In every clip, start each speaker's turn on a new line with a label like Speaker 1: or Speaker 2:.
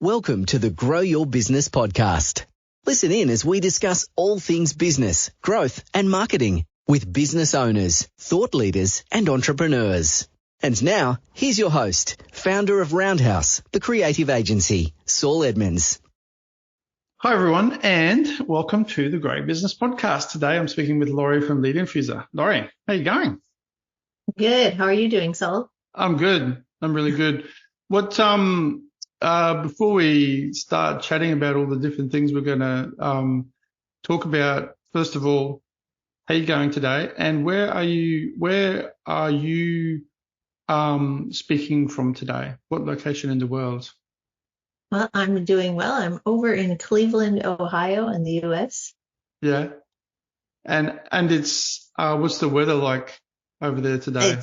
Speaker 1: Welcome to the Grow Your Business podcast. Listen in as we discuss all things business, growth and marketing with business owners, thought leaders and entrepreneurs. And now, here's your host, founder of Roundhouse, the creative agency, Saul Edmonds.
Speaker 2: Hi everyone, and welcome to the Grow Your Business podcast. Today I'm speaking with Laurie from Lead Infuser. Laurie, how are you going?
Speaker 3: Good. How are you doing, Saul?
Speaker 2: I'm good. I'm really good. Before we start chatting about all the different things we're going to talk about, first of all, how are you going today? And where are you speaking from today? What location in the world?
Speaker 3: Well, I'm doing well. I'm over in Cleveland, Ohio in the U.S.
Speaker 2: Yeah. And it's what's the weather like over there today?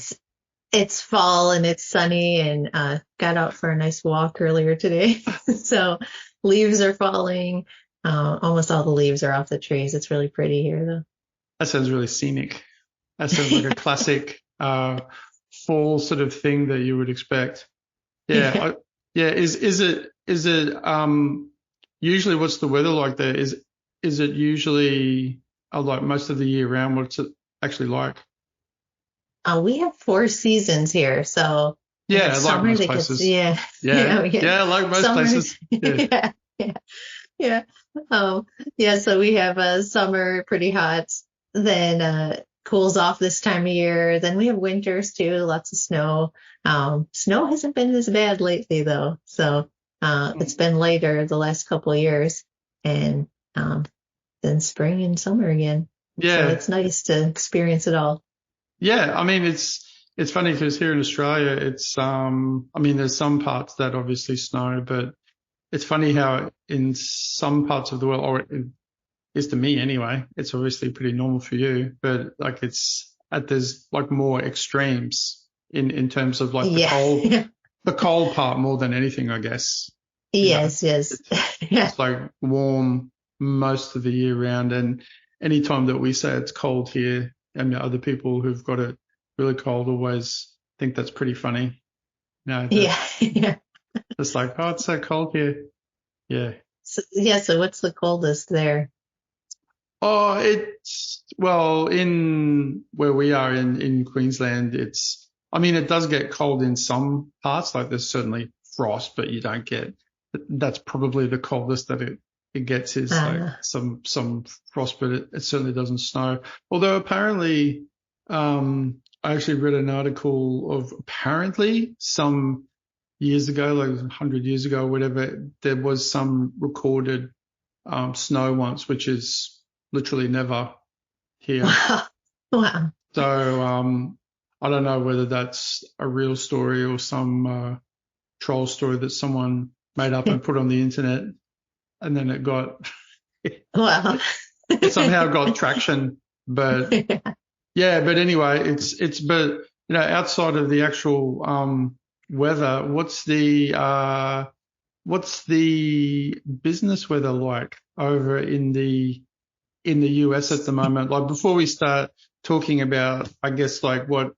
Speaker 3: It's fall and it's sunny, and got out for a nice walk earlier today. So leaves are falling. Almost all the leaves are off the trees. It's really pretty here, though.
Speaker 2: That sounds really scenic. That sounds like a classic fall sort of thing that you would expect. Yeah. Is it usually what's the weather like there? Is it usually like most of the year round? What's it actually like?
Speaker 3: We have 4 seasons here, so
Speaker 2: yeah, like most places.
Speaker 3: Yeah,
Speaker 2: like most places.
Speaker 3: Yeah. So we have summer pretty hot, then cools off this time of year. Then we have winters too, lots of snow. Snow hasn't been as bad lately though, so it's been later the last couple of years, and then spring and summer again.
Speaker 2: Yeah,
Speaker 3: so it's nice to experience it all.
Speaker 2: Yeah, I mean it's funny because here in Australia it's there's some parts that obviously snow, but it's funny how in some parts of the world, or it is to me anyway, it's obviously pretty normal for you, but like there's like more extremes in terms of like the cold part more than anything, I guess.
Speaker 3: Yes.
Speaker 2: It's like warm most of the year round, and anytime that we say it's cold here, and other people who've got it really cold always think that's pretty funny.
Speaker 3: Yeah.
Speaker 2: It's like, oh, it's so cold here. Yeah.
Speaker 3: So what's the coldest there?
Speaker 2: Oh, in where we are in Queensland, it does get cold in some parts, like there's certainly frost, but you don't get, that's probably the coldest that it gets is like some frost, but it certainly doesn't snow. Although apparently, I actually read an article of apparently some years ago, like 100 years ago or whatever, there was some recorded snow once, which is literally never here.
Speaker 3: Wow.
Speaker 2: So I don't know whether that's a real story or some troll story that someone made up and put on the internet. And then it got, it somehow got traction, but but anyway, but outside of the actual weather, what's the business weather like over in the US at the moment? Like before we start talking about, I guess like what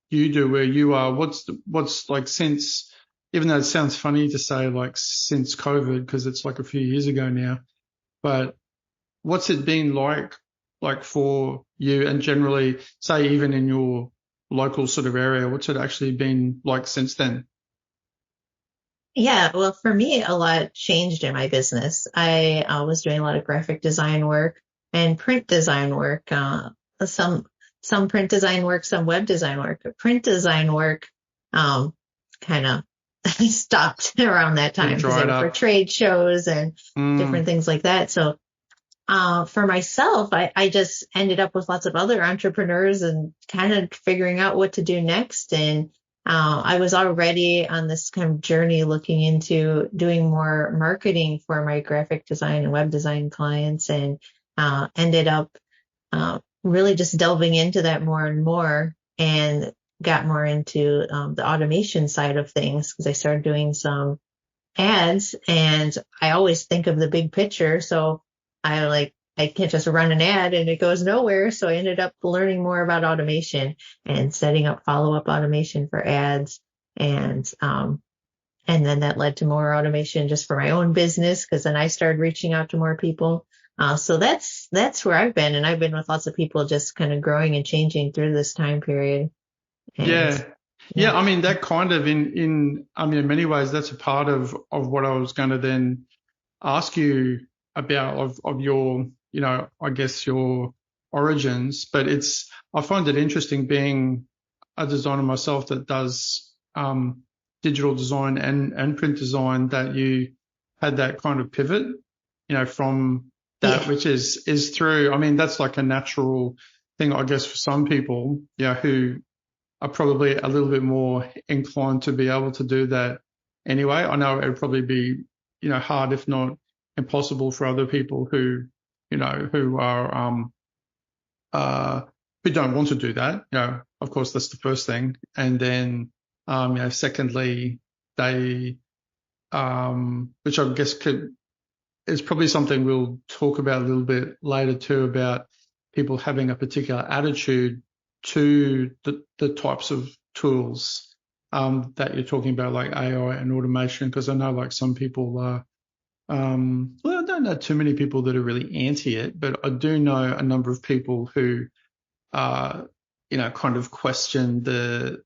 Speaker 2: you do where you are, what's like since, even though it sounds funny to say like since COVID, because it's like a few years ago now, but what's it been like for you, and generally say even in your local sort of area, what's it actually been like since then?
Speaker 3: Yeah, well, for me, a lot changed in my business. I was doing a lot of graphic design work and print design work, some print design work, some web design work. Print design work kind of stopped around that time because they were for trade shows and different things like that. So for myself, I just ended up with lots of other entrepreneurs and kind of figuring out what to do next. And I was already on this kind of journey looking into doing more marketing for my graphic design and web design clients, and ended up really just delving into that more and more, and got more into the automation side of things because I started doing some ads, and I always think of the big picture. So I can't just run an ad and it goes nowhere. So I ended up learning more about automation and setting up follow-up automation for ads, and and then that led to more automation just for my own business, because then I started reaching out to more people. So that's where I've been. And I've been with lots of people just kind of growing and changing through this time period. And,
Speaker 2: yeah. I mean, that kind of in many ways, that's a part of what I was going to then ask you about of your, I guess your origins. But I find it interesting being a designer myself that does digital design and print design, that you had that kind of pivot, from that, which is through, that's like a natural thing, I guess, for some people, who are probably a little bit more inclined to be able to do that anyway. I know it would probably be, hard, if not impossible, for other people who are, who don't want to do that. Of course, that's the first thing. And then, secondly, they, which I guess is probably something we'll talk about a little bit later too, about people having a particular attitude to the types of tools that you're talking about, like AI and automation. Because I know like some people are, I don't know too many people that are really anti it, but I do know a number of people who, kind of question the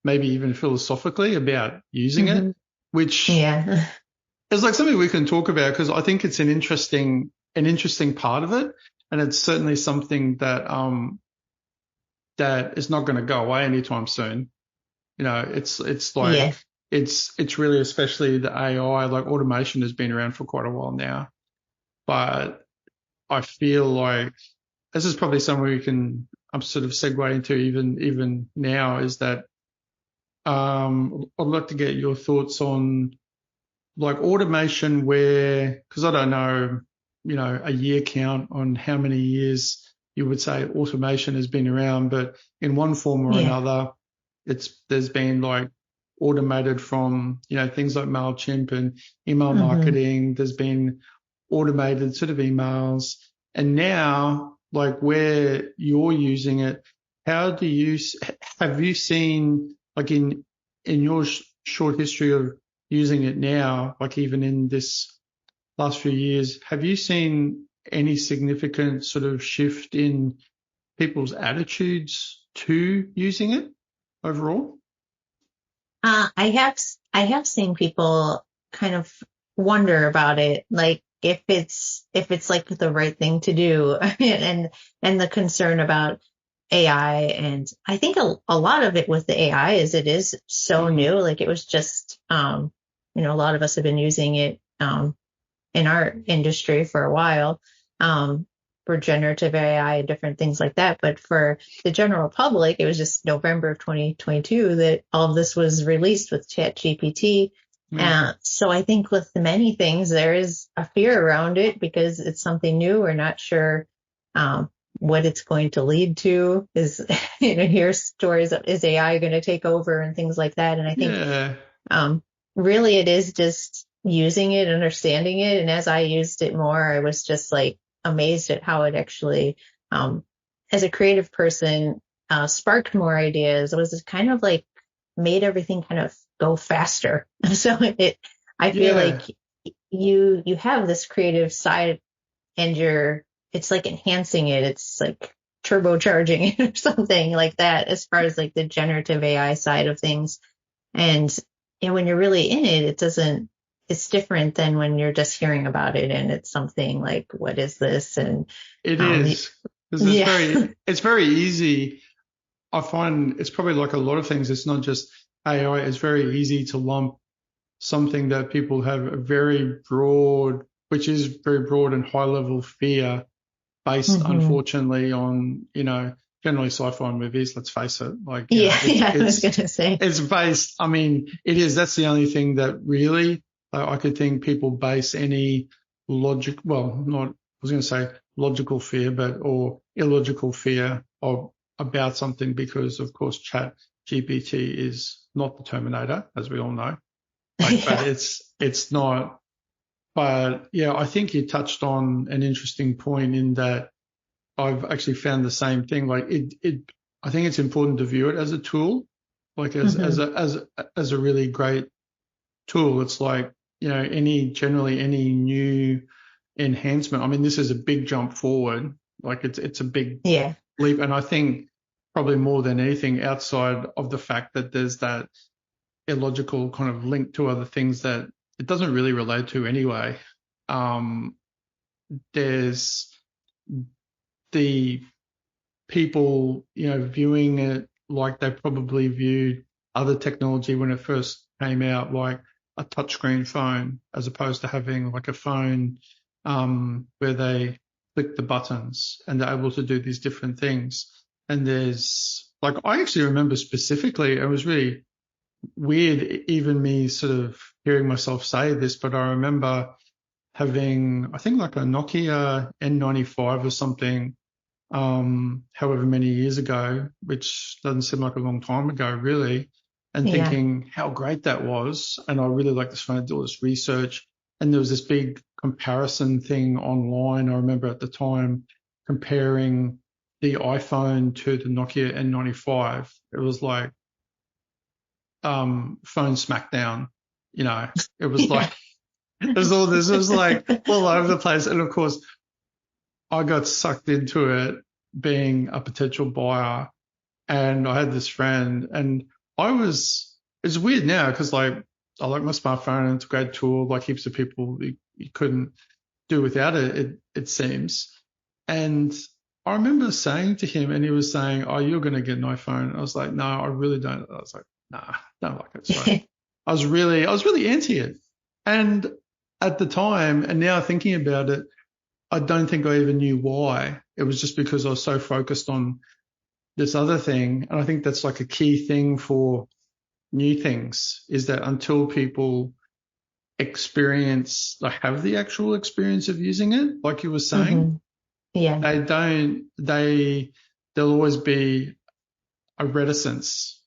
Speaker 2: maybe even philosophically about using it, which is like something we can talk about, because I think it's an interesting part of it. And it's certainly something that that is not going to go away anytime soon. It's like it's really, especially the AI, like automation has been around for quite a while now. But I feel like this is probably somewhere we can sort of segue into even now, is that I'd like to get your thoughts on like automation, where, because I don't know, a year count on how many years you would say automation has been around, but in one form or another, there's been like automated from, things like MailChimp and email marketing. There's been automated sort of emails. And now, like where you're using it, have you seen, like in your short history of using it now, like even in this last few years, have you seen any significant sort of shift in people's attitudes to using it overall?
Speaker 3: I have seen people kind of wonder about it, like if it's like the right thing to do, and the concern about AI. And I think a lot of it with the AI is it is so new. Like it was just, a lot of us have been using it in our industry for a while, for generative AI and different things like that. But for the general public, it was just November of 2022 that all of this was released with ChatGPT. So I think with many things, there is a fear around it because it's something new. We're not sure what it's going to lead to. Is, hear stories of, is AI going to take over and things like that. And I think really it is just using it, understanding it. And as I used it more, I was just like amazed at how it actually, as a creative person, sparked more ideas. It was kind of like made everything kind of go faster. So I feel like you have this creative side and it's like enhancing it. It's like turbocharging it or something like that, as far as like the generative AI side of things. And when you're really in it, it's different than when you're just hearing about it and it's something like, what is this? And
Speaker 2: it is. It's very easy. I find it's probably like a lot of things. It's not just AI. It's very easy to lump something that people have a very broad, which is very broad and high level fear based, unfortunately, on, generally sci-fi movies, let's face it. Like,
Speaker 3: I was going to say.
Speaker 2: It's based, it is. That's the only thing that really, I could think people base any logical fear, or illogical fear about something, because of course Chat GPT is not the Terminator, as we all know. But it's not. But yeah, I think you touched on an interesting point in that I've actually found the same thing. Like I think it's important to view it as a tool, like as a really great tool. It's like, generally any new enhancement. I mean, this is a big jump forward. Like it's a big leap. And I think probably more than anything, outside of the fact that there's that illogical kind of link to other things that it doesn't really relate to anyway. There's the people, viewing it like they probably viewed other technology when it first came out, like a touchscreen phone, as opposed to having like a phone where they click the buttons and they're able to do these different things. And there's like, I actually remember specifically, it was really weird, even me sort of hearing myself say this, but I remember having, I think like a Nokia N95 or something, however many years ago, which doesn't seem like a long time ago really, and thinking how great that was. And I really like this phone. I did all this research, and there was this big comparison thing online. I remember at the time comparing the iPhone to the Nokia N95. It was like phone smackdown, it was like, it was all this, it was like all over the place. And of course, I got sucked into it being a potential buyer, and I had this friend, and it's weird now because like I like my smartphone and it's a great tool, like heaps of people you couldn't do without it, it seems. And I remember saying to him, and he was saying, "Oh, you're going to get an iPhone." And I was like, "No, I really don't." I was like, "Nah, don't like it." So I was really anti it. And at the time, and now thinking about it, I don't think I even knew why. It was just because I was so focused on this other thing. And I think that's like a key thing for new things, is that until people have the actual experience of using it, like you were saying, there'll always be a reticence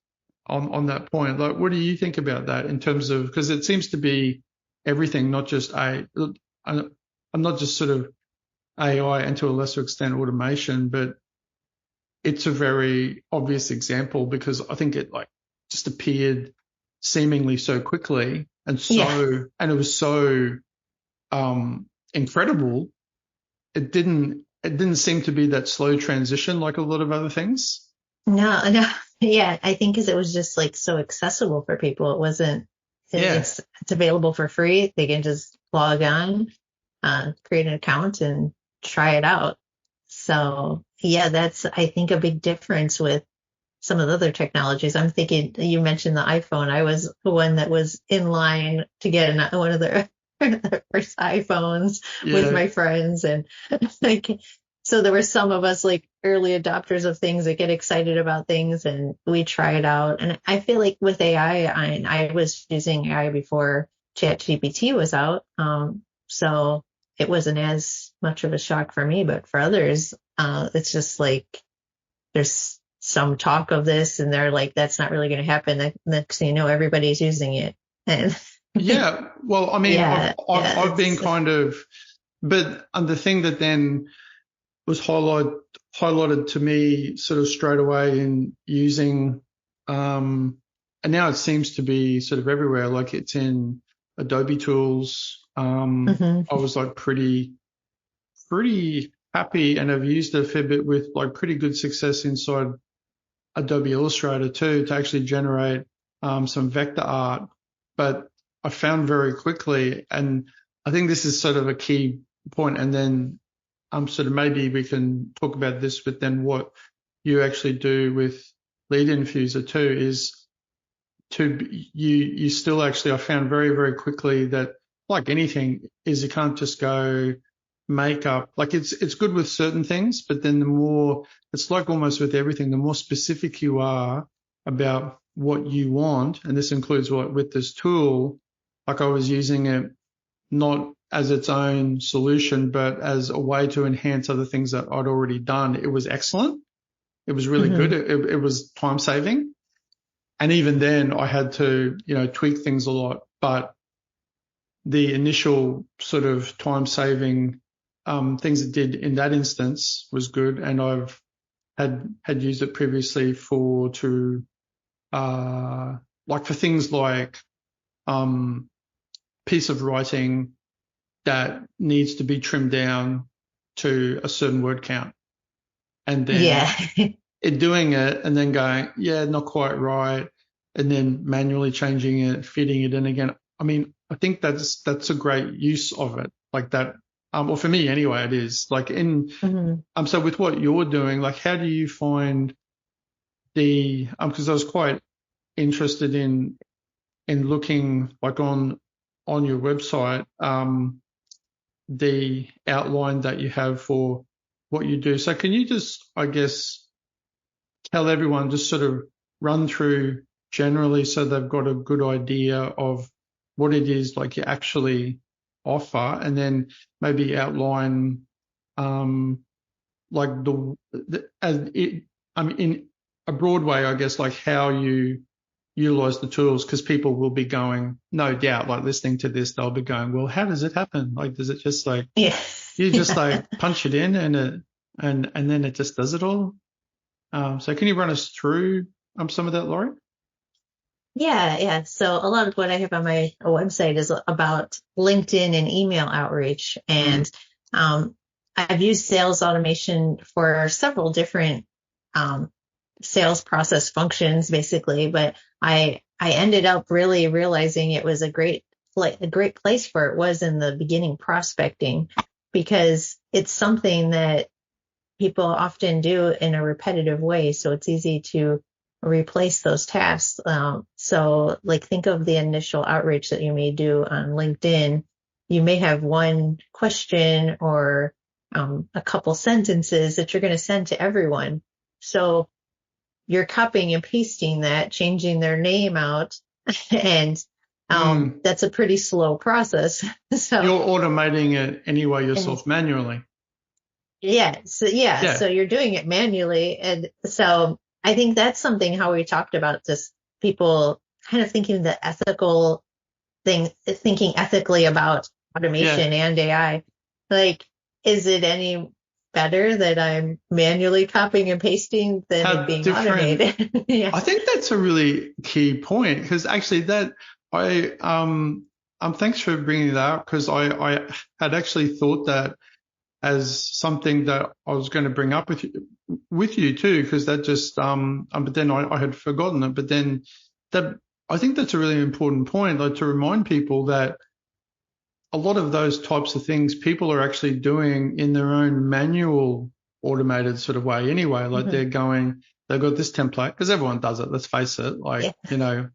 Speaker 2: on that point. Like, what do you think about that in terms of, because it seems to be everything, not just I'm not just sort of AI and to a lesser extent automation, but it's a very obvious example because I think it like just appeared seemingly so quickly and and it was so incredible. It didn't seem to be that slow transition like a lot of other things.
Speaker 3: No. Yeah, I think because it was just like so accessible for people. It wasn't, it's available for free. They can just log on, create an account and try it out. So yeah, that's, I think, a big difference with some of the other technologies. I'm thinking, you mentioned the iPhone. I was the one that was in line to get one of the first iPhones with my friends. And like, so there were some of us like early adopters of things that get excited about things, and we try it out. And I feel like with AI, I was using AI before ChatGPT was out. So it wasn't as much of a shock for me, but for others, it's just like there's some talk of this and they're like, that's not really going to happen. The next thing you know, everybody's using it. And
Speaker 2: well, I mean, I've been kind of, but the thing that then was highlighted to me sort of straight away in using, and now it seems to be sort of everywhere, like it's in Adobe tools. I was like pretty happy, and I've used it a fair bit with like pretty good success inside Adobe Illustrator too, to actually generate some vector art. But I found very quickly, and I think this is sort of a key point, and then sort of maybe we can talk about this, but then what you actually do with Lead Infuser too is you still actually, I found very, very quickly that, like anything, is you can't just go make up, like it's good with certain things, but then the more, it's like almost with everything, the more specific you are about what you want, and this includes what with this tool, like I was using it not as its own solution, but as a way to enhance other things that I'd already done. It was excellent. It was really good. It was time saving. And even then I had to, tweak things a lot, but the initial sort of time saving things it did in that instance was good. And I've had used it previously to like for things like piece of writing that needs to be trimmed down to a certain word count, and then doing it and then going, yeah, not quite right, and then manually changing it, fitting it in again. I mean, I think that's a great use of it, like that. Or for me anyway, it is like so with what you're doing, like how do you find because I was quite interested in looking like on your website, the outline that you have for what you do. So can you just, I guess, tell everyone, just sort of run through generally so they've got a good idea of what it is like you actually offer, and then maybe outline like in a broad way, I guess, like how you utilize the tools, because people will be going, no doubt, like listening to this, they'll be going, well, how does it happen? Like, does it just like, you just like punch it in and then it just does it all? So can you run us through some of that, Laurie?
Speaker 3: Yeah. So a lot of what I have on my website is about LinkedIn and email outreach. And I've used sales automation for several different sales process functions, basically. But I ended up really realizing it was a great place for it was in the beginning prospecting, because it's something that people often do in a repetitive way. So it's easy to replace those tasks. So like think of the initial outreach that you may do on LinkedIn. You may have one question or a couple sentences that you're going to send to everyone. So you're copying and pasting that, changing their name out, and that's a pretty slow process. So
Speaker 2: you're automating it anyway yourself manually.
Speaker 3: So you're doing it manually. And so I think that's something how we talked about just people kind of thinking the ethical thing, thinking ethically about automation and AI. Like, is it any better that I'm manually copying and pasting than it being automated?
Speaker 2: I think that's a really key point, because actually that thanks for bringing that up, because I had actually thought that as something that I was going to bring up with you too, because that just but then I had forgotten it. But then that I think that's a really important point, like to remind people that a lot of those types of things people are actually doing in their own manual automated sort of way anyway. Like they've got this template, because everyone does it, let's face it, like everyone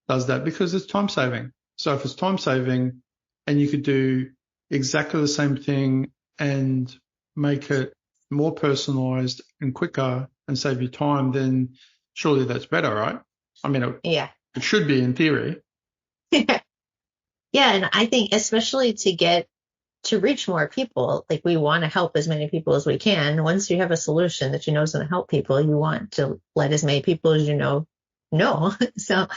Speaker 2: does that because it's time saving. So if it's time saving and you could do exactly the same thing and make it more personalized and quicker and save you time, then surely that's better, right? I mean, it should be in theory.
Speaker 3: Yeah, and I think especially to reach more people, like we want to help as many people as we can. Once you have a solution that you know is going to help people, you want to let as many people as you know. So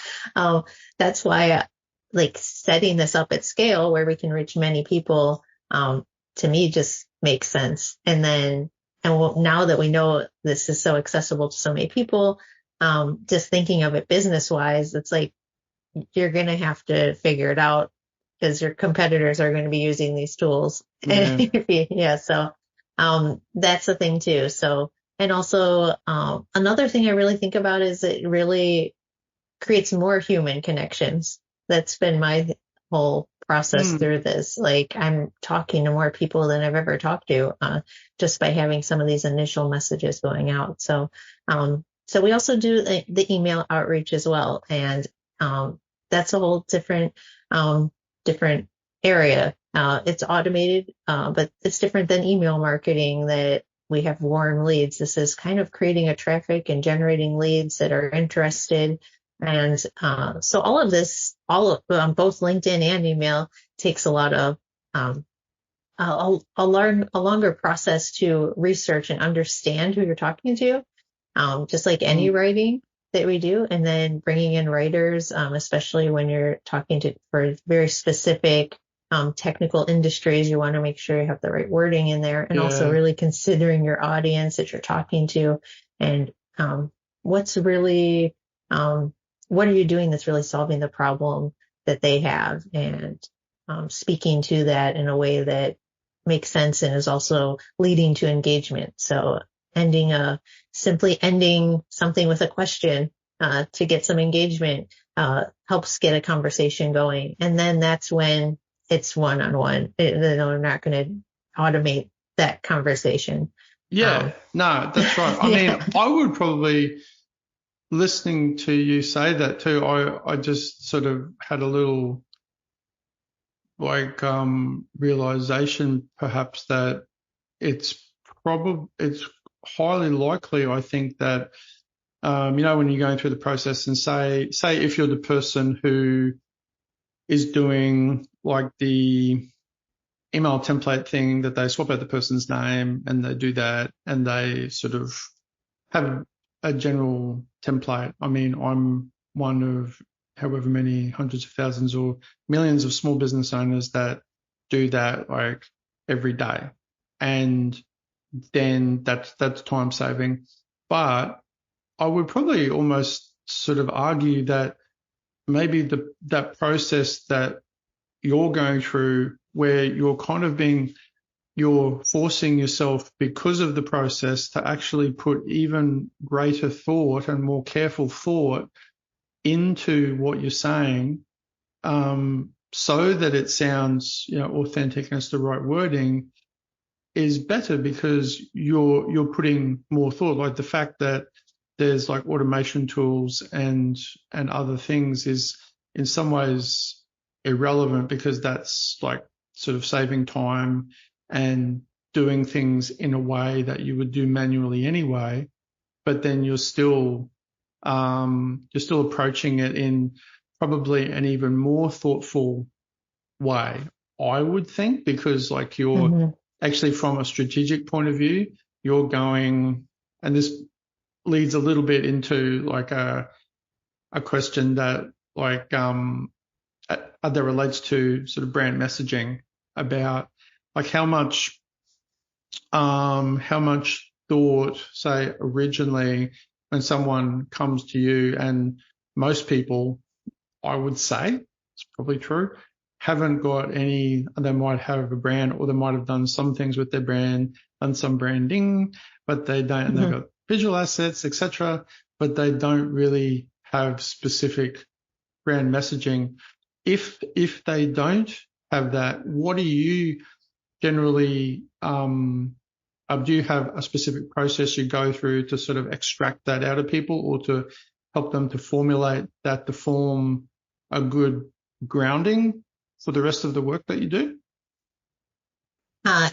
Speaker 3: that's why like setting this up at scale where we can reach many people, to me just makes sense. And now that we know this is so accessible to so many people, just thinking of it business wise, it's like you're going to have to figure it out, because your competitors are going to be using these tools. So that's the thing too. So, and also another thing I really think about is it really creates more human connections. That's been my whole process through this. Like I'm talking to more people than I've ever talked to, just by having some of these initial messages going out. So we also do the email outreach as well. And that's a whole different area. It's automated, but it's different than email marketing that we have warm leads. This is kind of creating a traffic and generating leads that are interested. And so all of this, both LinkedIn and email takes a lot of a longer process to research and understand who you're talking to, just like any writing that we do. And then bringing in writers, especially when you're talking for very specific technical industries, you want to make sure you have the right wording in there, and also really considering your audience that you're talking to, and what's really, what are you doing that's really solving the problem that they have, and speaking to that in a way that makes sense and is also leading to engagement. So simply ending something with a question to get some engagement helps get a conversation going. And then that's when it's one-on-one. We're not going to automate that conversation.
Speaker 2: Yeah, no, that's right. I mean, I would probably, listening to you say that too, I just sort of had a little realization perhaps that it's highly likely, I think, that when you're going through the process, and say if you're the person who is doing like the email template thing, that they swap out the person's name and they do that, and they sort of have a general template. I mean, I'm one of however many hundreds of thousands or millions of small business owners that do that like every day. And then that's time saving. But I would probably almost sort of argue that maybe that process that you're going through, where you're forcing yourself, because of the process, to actually put even greater thought and more careful thought into what you're saying, so that it sounds, authentic, and it's the right wording, is better, because you're putting more thought. Like the fact that there's like automation tools and other things is in some ways irrelevant, because that's like sort of saving time and doing things in a way that you would do manually anyway. But then you're still approaching it in probably an even more thoughtful way, I would think, because like you're actually, from a strategic point of view, you're going, and this leads a little bit into like a question that like that relates to sort of brand messaging, about like how much thought, say, originally when someone comes to you, and most people, I would say, it's probably true, haven't got any, they might have a brand, or they might have done some things with their brand, done some branding, but they don't, and they've got visual assets, etc., but they don't really have specific brand messaging. If they don't have that, what do you generally, do you have a specific process you go through to sort of extract that out of people, or to help them to formulate that to form a good grounding for the rest of the work that you do?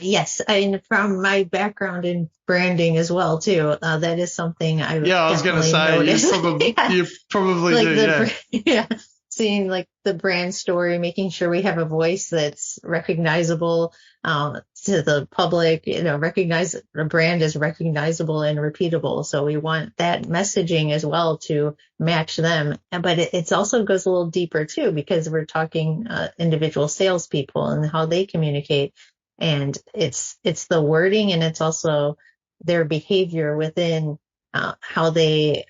Speaker 3: Yes, and from my background in branding as well too, that is something I
Speaker 2: was going to say you probably
Speaker 3: like
Speaker 2: do.
Speaker 3: Seeing like the brand story, making sure we have a voice that's recognizable to the public, recognize a brand is recognizable and repeatable. So we want that messaging as well to match them. But it also goes a little deeper too, because we're talking individual salespeople and how they communicate. And it's the wording, and it's also their behavior within how they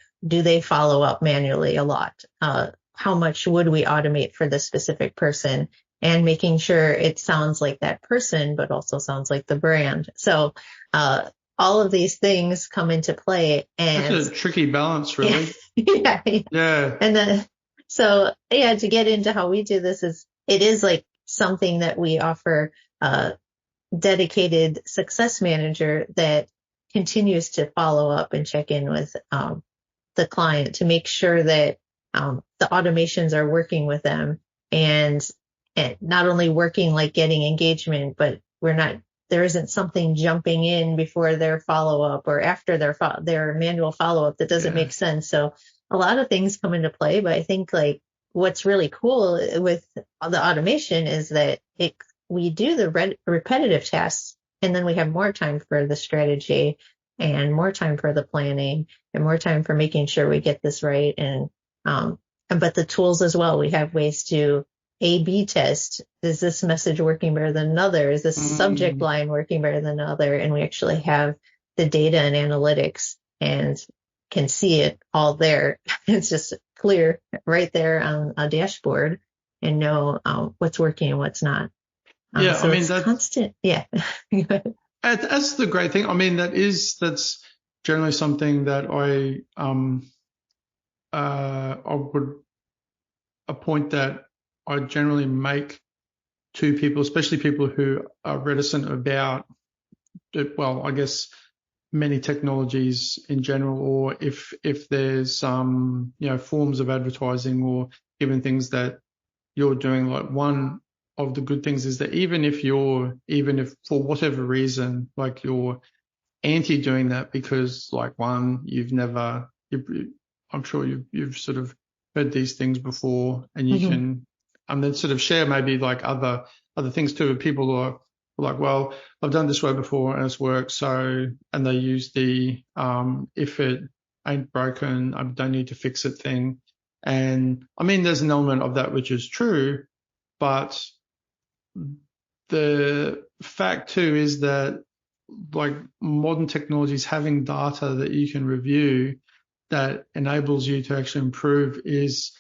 Speaker 3: follow up manually a lot. How much would we automate for this specific person, and making sure it sounds like that person, but also sounds like the brand. So all of these things come into play. And
Speaker 2: it's a tricky balance, really.
Speaker 3: Yeah. And then, to get into how we do this, it is like something that we offer dedicated success manager that continues to follow up and check in with the client to make sure that the automations are working with them, and not only working, like getting engagement, but there isn't something jumping in before their follow-up or after their manual follow-up that doesn't make sense. So a lot of things come into play, but I think like what's really cool with the automation is that we do the repetitive tasks, and then we have more time for the strategy, and more time for the planning, and more time for making sure we get this right. But the tools as well, we have ways to A/B test. Is this message working better than another? Is this subject line working better than another? And we actually have the data and analytics, and can see it all there. It's just clear right there on a dashboard and know what's working and what's not.
Speaker 2: Yeah,
Speaker 3: so
Speaker 2: I mean,
Speaker 3: it's constant. Yeah.
Speaker 2: that's the great thing. I mean, that's generally something that I would, a point that I generally make to people, especially people who are reticent about, well, I guess many technologies in general, or if there's forms of advertising or even things that you're doing. Like, one of the good things is that even if for whatever reason, like, you're anti doing that because, like, one, I'm sure you've sort of heard these things before, and you can then sort of share maybe like other things too. People are like, well, I've done this way before and it's worked, so, and they use the if it ain't broken, I don't need to fix it thing. And I mean, there's an element of that which is true, but the fact too is that, like, modern technologies having data that you can review that enables you to actually improve is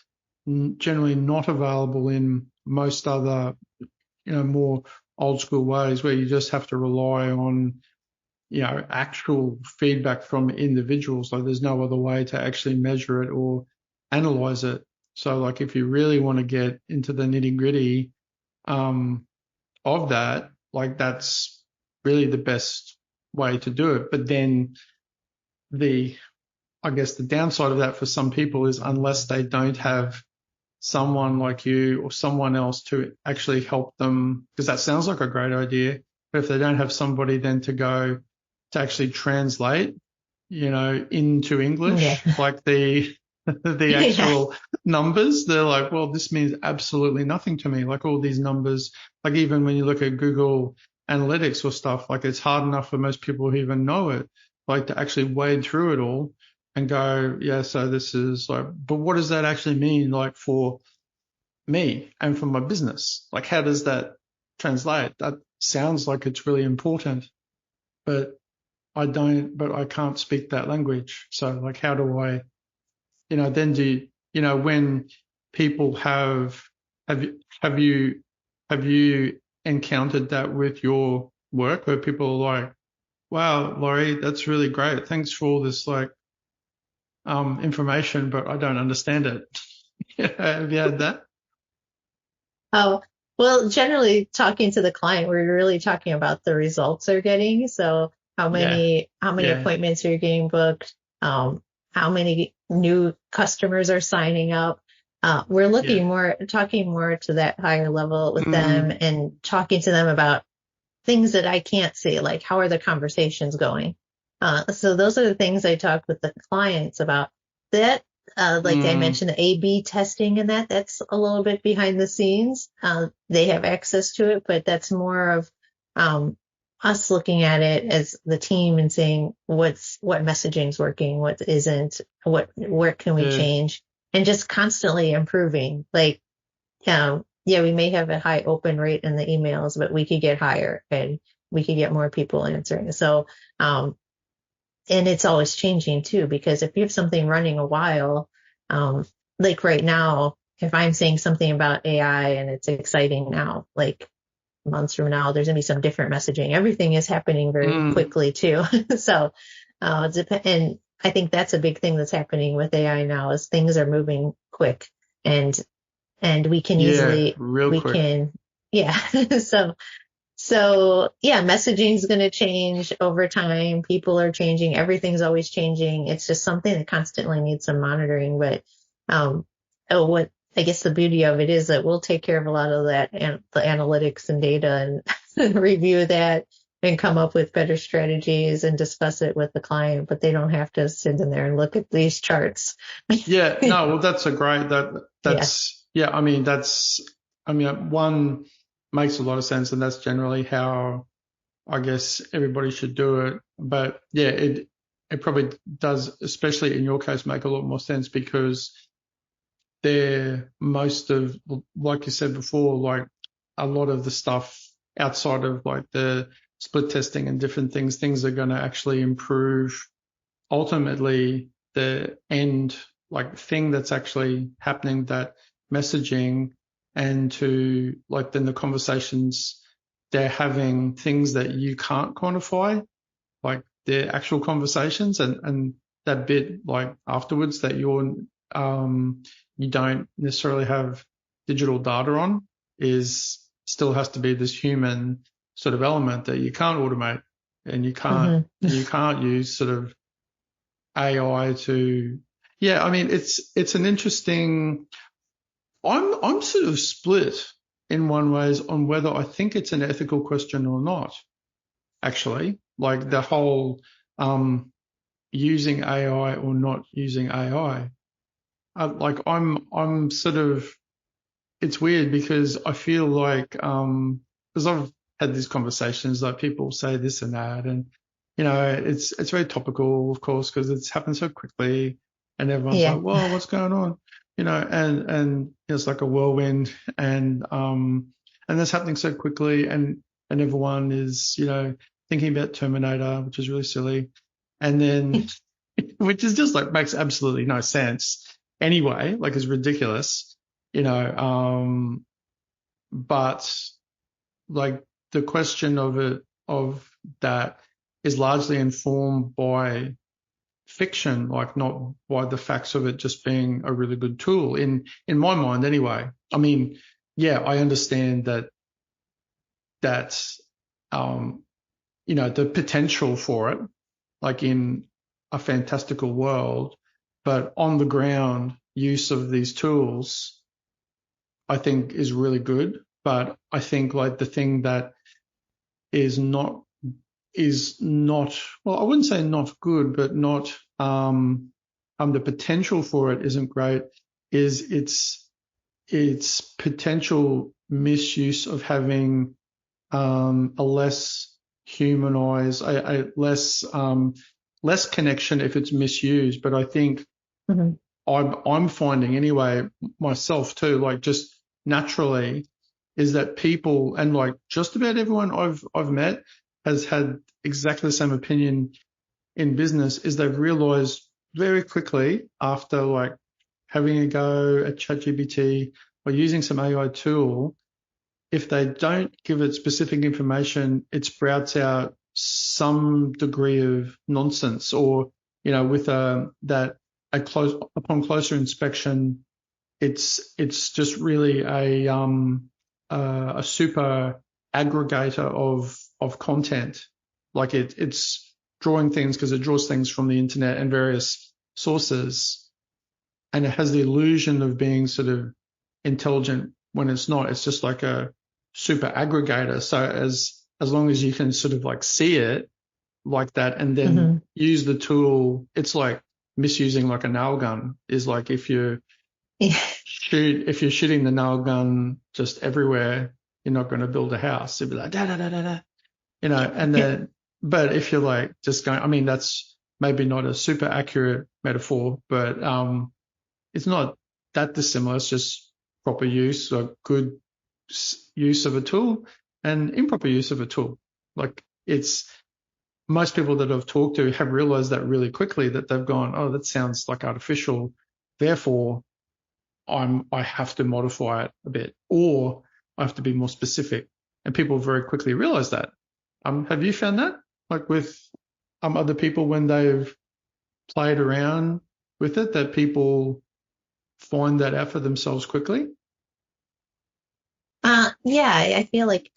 Speaker 2: generally not available in most other, more old school ways, where you just have to rely on, actual feedback from individuals. Like, there's no other way to actually measure it or analyze it. So, like, if you really want to get into the nitty gritty of that, like, that's really the best way to do it. But then I guess the downside of that for some people is, unless they don't have someone like you or someone else to actually help them, because that sounds like a great idea, but if they don't have somebody then to actually translate, into English, like the actual numbers, they're like, well, this means absolutely nothing to me. Like, all these numbers, like, even when you look at Google Analytics or stuff, like, it's hard enough for most people who even know it, like, to actually wade through it all and go, yeah, so this is like, but what does that actually mean, like, for me and for my business? Like, how does that translate? That sounds like it's really important, but I can't speak that language. So, like, how do I, then when people have you encountered that with your work, where people are like, wow, Laurie, that's really great. Thanks for all this, like, information, but I don't understand it. Have you had that?
Speaker 3: Oh, well, generally talking to the client, we're really talking about the results they're getting. So how many appointments are you getting booked? How many new customers are signing up? We're talking more to that higher level with them, and talking to them about things that I can't see, like, how are the conversations going? So those are the things I talk with the clients about. That, like I mentioned, the A/B testing and that's a little bit behind the scenes. They have access to it, but that's more of us looking at it as the team and saying what messaging's working, what isn't, where can we change, and just constantly improving. Like, we may have a high open rate in the emails, but we could get higher and we could get more people answering. So, and it's always changing too, because if you have something running a while, like right now, if I'm saying something about AI and it's exciting now, like months from now, there's going to be some different messaging. Everything is happening very quickly too. So, and I think that's a big thing that's happening with AI now, is things are moving quick, and we can easily, So messaging is going to change over time. People are changing. Everything's always changing. It's just something that constantly needs some monitoring. But what I guess the beauty of it is that we'll take care of a lot of that, and the analytics and data, and review that and come up with better strategies and discuss it with the client. But they don't have to sit in there and look at these charts.
Speaker 2: Yeah, no, well, that's a great, one makes a lot of sense, and that's generally how I guess everybody should do it. But yeah, it probably does, especially in your case, make a lot more sense, because like you said before, like, a lot of the stuff outside of, like, the split testing and different things are going to actually improve ultimately the end like thing that's actually happening, that messaging, and to like then the conversations they're having, things that you can't quantify, like their actual conversations, and that bit like afterwards that you don't necessarily have digital data on is still has to be this human sort of element that you can't automate, and you can't use sort of AI to, yeah, I mean, it's an interesting, I'm sort of split in one ways on whether I think it's an ethical question or not, actually, like the whole, using AI or not using AI. I'm sort of, it's weird because I feel like, because I've had these conversations, like people say this and that, and it's very topical, of course, because it's happened so quickly, and everyone's like, "Whoa, what's going on?" And it's like a whirlwind, and that's happening so quickly, and everyone is thinking about Terminator, which is really silly, and then which is just like makes absolutely no sense anyway, like it's ridiculous, but like the question of that is largely informed by fiction, like not by the facts of it just being a really good tool in my mind anyway. I mean, yeah, I understand that the potential for it, like in a fantastical world, but on the ground use of these tools, I think is really good. But I think like the thing that is not, well, I wouldn't say not good, but not, the potential for it isn't great, is its potential misuse of having, a less humanized, a less connection if it's misused. But I think I'm finding anyway myself too, like just naturally, is that people, and like just about everyone I've met has had exactly the same opinion in business, is they've realized very quickly after like having a go at ChatGPT or using some AI tool, if they don't give it specific information, it sprouts out some degree of nonsense, or with upon closer inspection, it's just really a super aggregator of content. Like it's drawing things because it draws things from the internet and various sources, and it has the illusion of being sort of intelligent when it's not. It's just like a super aggregator. So as long as you can sort of like see it like that and then use the tool, it's like misusing like a nail gun, is like if you're shooting the nail gun just everywhere, you're not going to build a house. It'd be like da da da da da, and then but if you're like just going, I mean, that's maybe not a super accurate metaphor, but it's not that dissimilar. It's just proper use, or good use of a tool and improper use of a tool. Like it's, most people that I've talked to have realized that really quickly, that they've gone, oh, that sounds like artificial, therefore I have to modify it a bit, or I have to be more specific. And people very quickly realize that. Have you found that, like with other people when they've played around with it, that people find that out for themselves quickly?
Speaker 3: Yeah, I feel like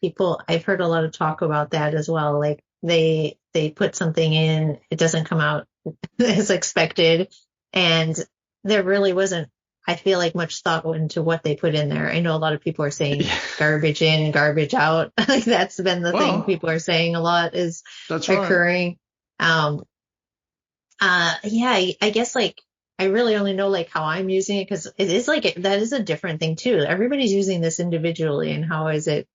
Speaker 3: I've heard a lot of talk about that as well. Like they put something in, it doesn't come out as expected, and there really wasn't, I feel like, much thought into what they put in there. I know a lot of people are saying garbage in, garbage out. Like that's been the thing people are saying a lot is occurring. Right. I guess like I really only know like how I'm using it, because it is like that is a different thing too. Everybody's using this individually, and how is it?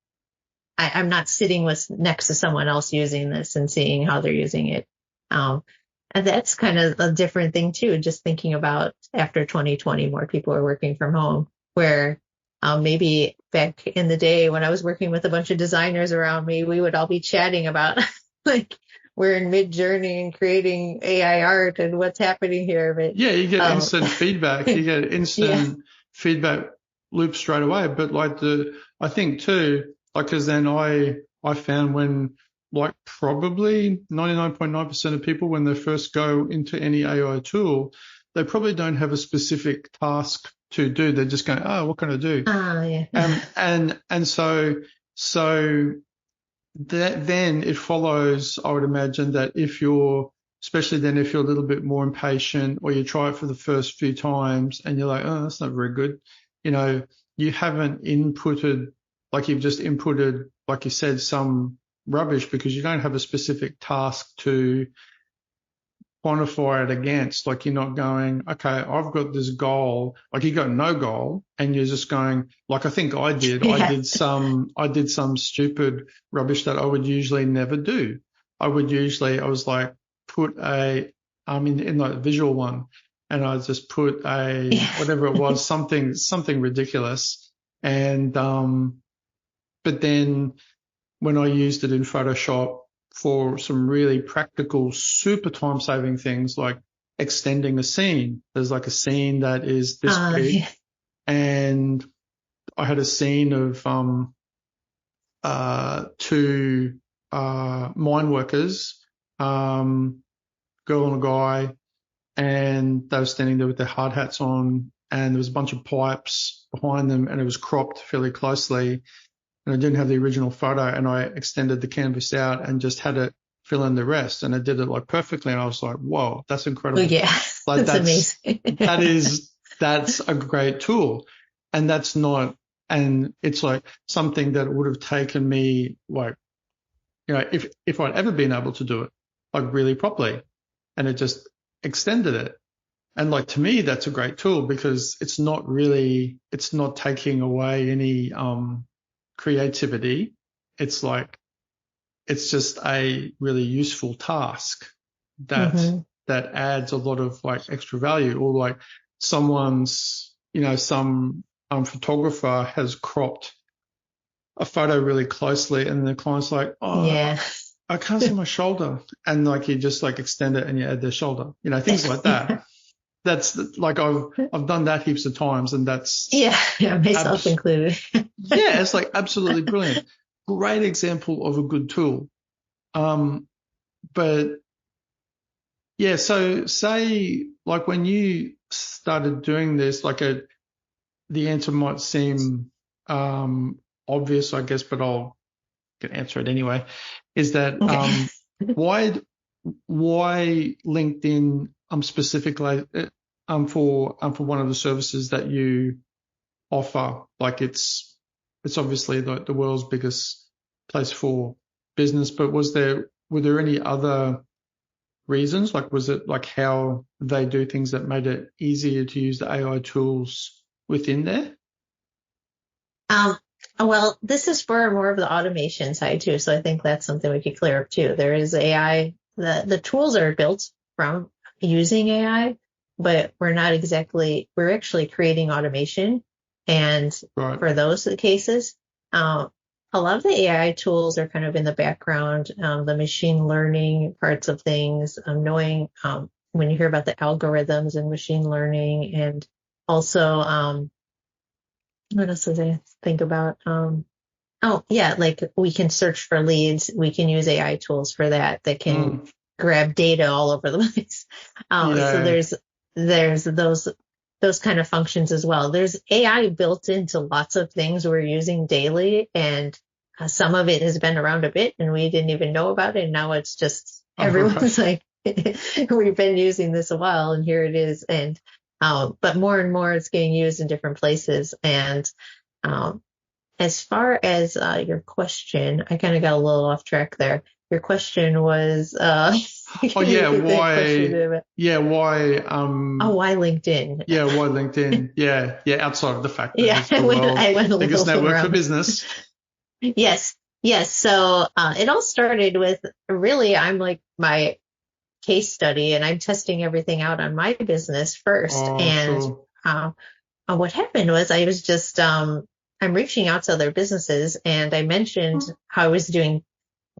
Speaker 3: I'm not sitting next to someone else using this and seeing how they're using it. And that's kind of a different thing too. Just thinking about after 2020, more people are working from home, where maybe back in the day when I was working with a bunch of designers around me, we would all be chatting about like we're in mid journey and creating AI art and what's happening here. But
Speaker 2: yeah, you get instant feedback. You get instant feedback loop straight away. But like I think too, like, cause then I found when like probably 99.9% of people, when they first go into any AI tool, they probably don't have a specific task to do. They're just going, oh, what can I do? And so that then it follows, I would imagine, that especially then if you're a little bit more impatient, or you try it for the first few times and you're like, oh, that's not very good. You haven't inputted, like you've just inputted, like you said, some rubbish, because you don't have a specific task to quantify it against. Like, you're not going, okay, I've got this goal. Like, you got no goal, and you're just going, like I think I did. Yeah. I did some stupid rubbish that I would usually never do. I was like, put in like a visual one, and I just put whatever it was, something ridiculous. And but then when I used it in Photoshop for some really practical, super time-saving things, like extending a scene. There's like a scene that is this big, and I had a scene of two mine workers, girl and a guy, and they were standing there with their hard hats on, and there was a bunch of pipes behind them, and it was cropped fairly closely. And I didn't have the original photo, and I extended the canvas out and just had it fill in the rest, and I did it like perfectly. And I was like, whoa, that's incredible.
Speaker 3: Oh, yeah.
Speaker 2: Like,
Speaker 3: that's amazing.
Speaker 2: that's a great tool. And it's like something that would have taken me, like, if I'd ever been able to do it, like, really properly, and it just extended it. And like, to me, that's a great tool, because it's not taking away any, creativity. It's just a really useful task that adds a lot of like extra value. Or like some photographer has cropped a photo really closely, and the client's like, oh, yeah, I can't see my shoulder. And like, you just like extend it and you add their shoulder, things like that. That's like, I've done that heaps of times, and that's
Speaker 3: myself included.
Speaker 2: Yeah, it's like absolutely brilliant. Great example of a good tool. But yeah, so say like when you started doing this, like the answer might seem obvious, I guess, but I'll answer it anyway. Is that why LinkedIn specifically for one of the services that you offer? Like, it's obviously like the world's biggest place for business, but were there any other reasons? Like, was it like how they do things that made it easier to use the AI tools within there?
Speaker 3: Well, this is for more of the automation side too. So I think that's something we could clear up too. There is AI, the tools are built from using AI, but we're actually creating automation. And for those cases, a lot of the AI tools are kind of in the background, the machine learning parts of things, knowing when you hear about the algorithms and machine learning, and also what else did I think about? Like we can search for leads. We can use AI tools for that can grab data all over the place. So there's those kind of functions as well. There's AI built into lots of things we're using daily, and some of it has been around a bit and we didn't even know about it. And now it's just everyone's like, we've been using this a while, and here it is. And but more and more it's getting used in different places. And as far as your question, I kind of got a little off track there. Your question was
Speaker 2: why why
Speaker 3: why LinkedIn?
Speaker 2: Yeah, why LinkedIn? Yeah, outside of the fact that it's the
Speaker 3: I went a
Speaker 2: biggest
Speaker 3: little
Speaker 2: network
Speaker 3: around.
Speaker 2: for business.
Speaker 3: Yes. So it all started with, really, I'm like my case study, and I'm testing everything out on my business first. Sure. What happened was I was just I'm reaching out to other businesses, and I mentioned how I was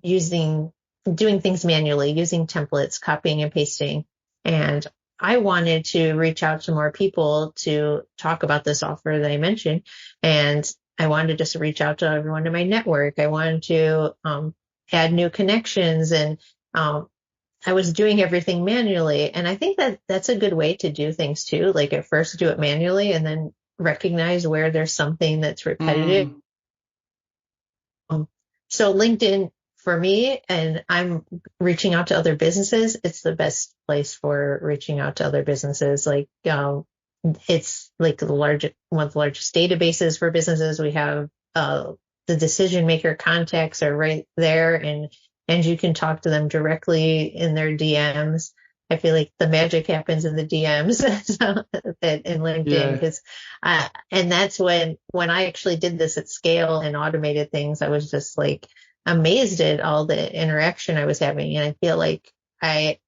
Speaker 3: using doing things manually, using templates, copying and pasting. And I wanted to reach out to more people to talk about this offer that I mentioned. And I wanted to just reach out to everyone in my network. I wanted to add new connections, and I was doing everything manually. And I think that that's a good way to do things too. Like at first do it manually and then recognize where there's something that's repetitive. So LinkedIn for me, and I'm reaching out to other businesses. It's the best place for reaching out to other businesses. Like, it's like one of the largest databases for businesses. We have, the decision maker contacts are right there, and you can talk to them directly in their DMs. I feel like the magic happens in the DMs so, in LinkedIn, because, and that's when I actually did this at scale and automated things. I was just like amazed at all the interaction I was having. And I feel like I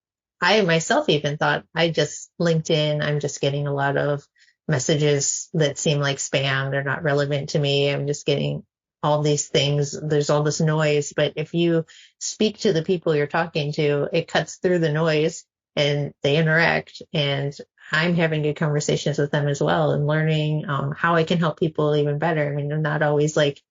Speaker 3: myself even thought LinkedIn, I'm just getting a lot of messages that seem like spam. They're not relevant to me. I'm just getting all these things. There's all this noise. But if you speak to the people you're talking to, it cuts through the noise and they interact. And I'm having good conversations with them as well, and learning how I can help people even better. I mean, I'm not always like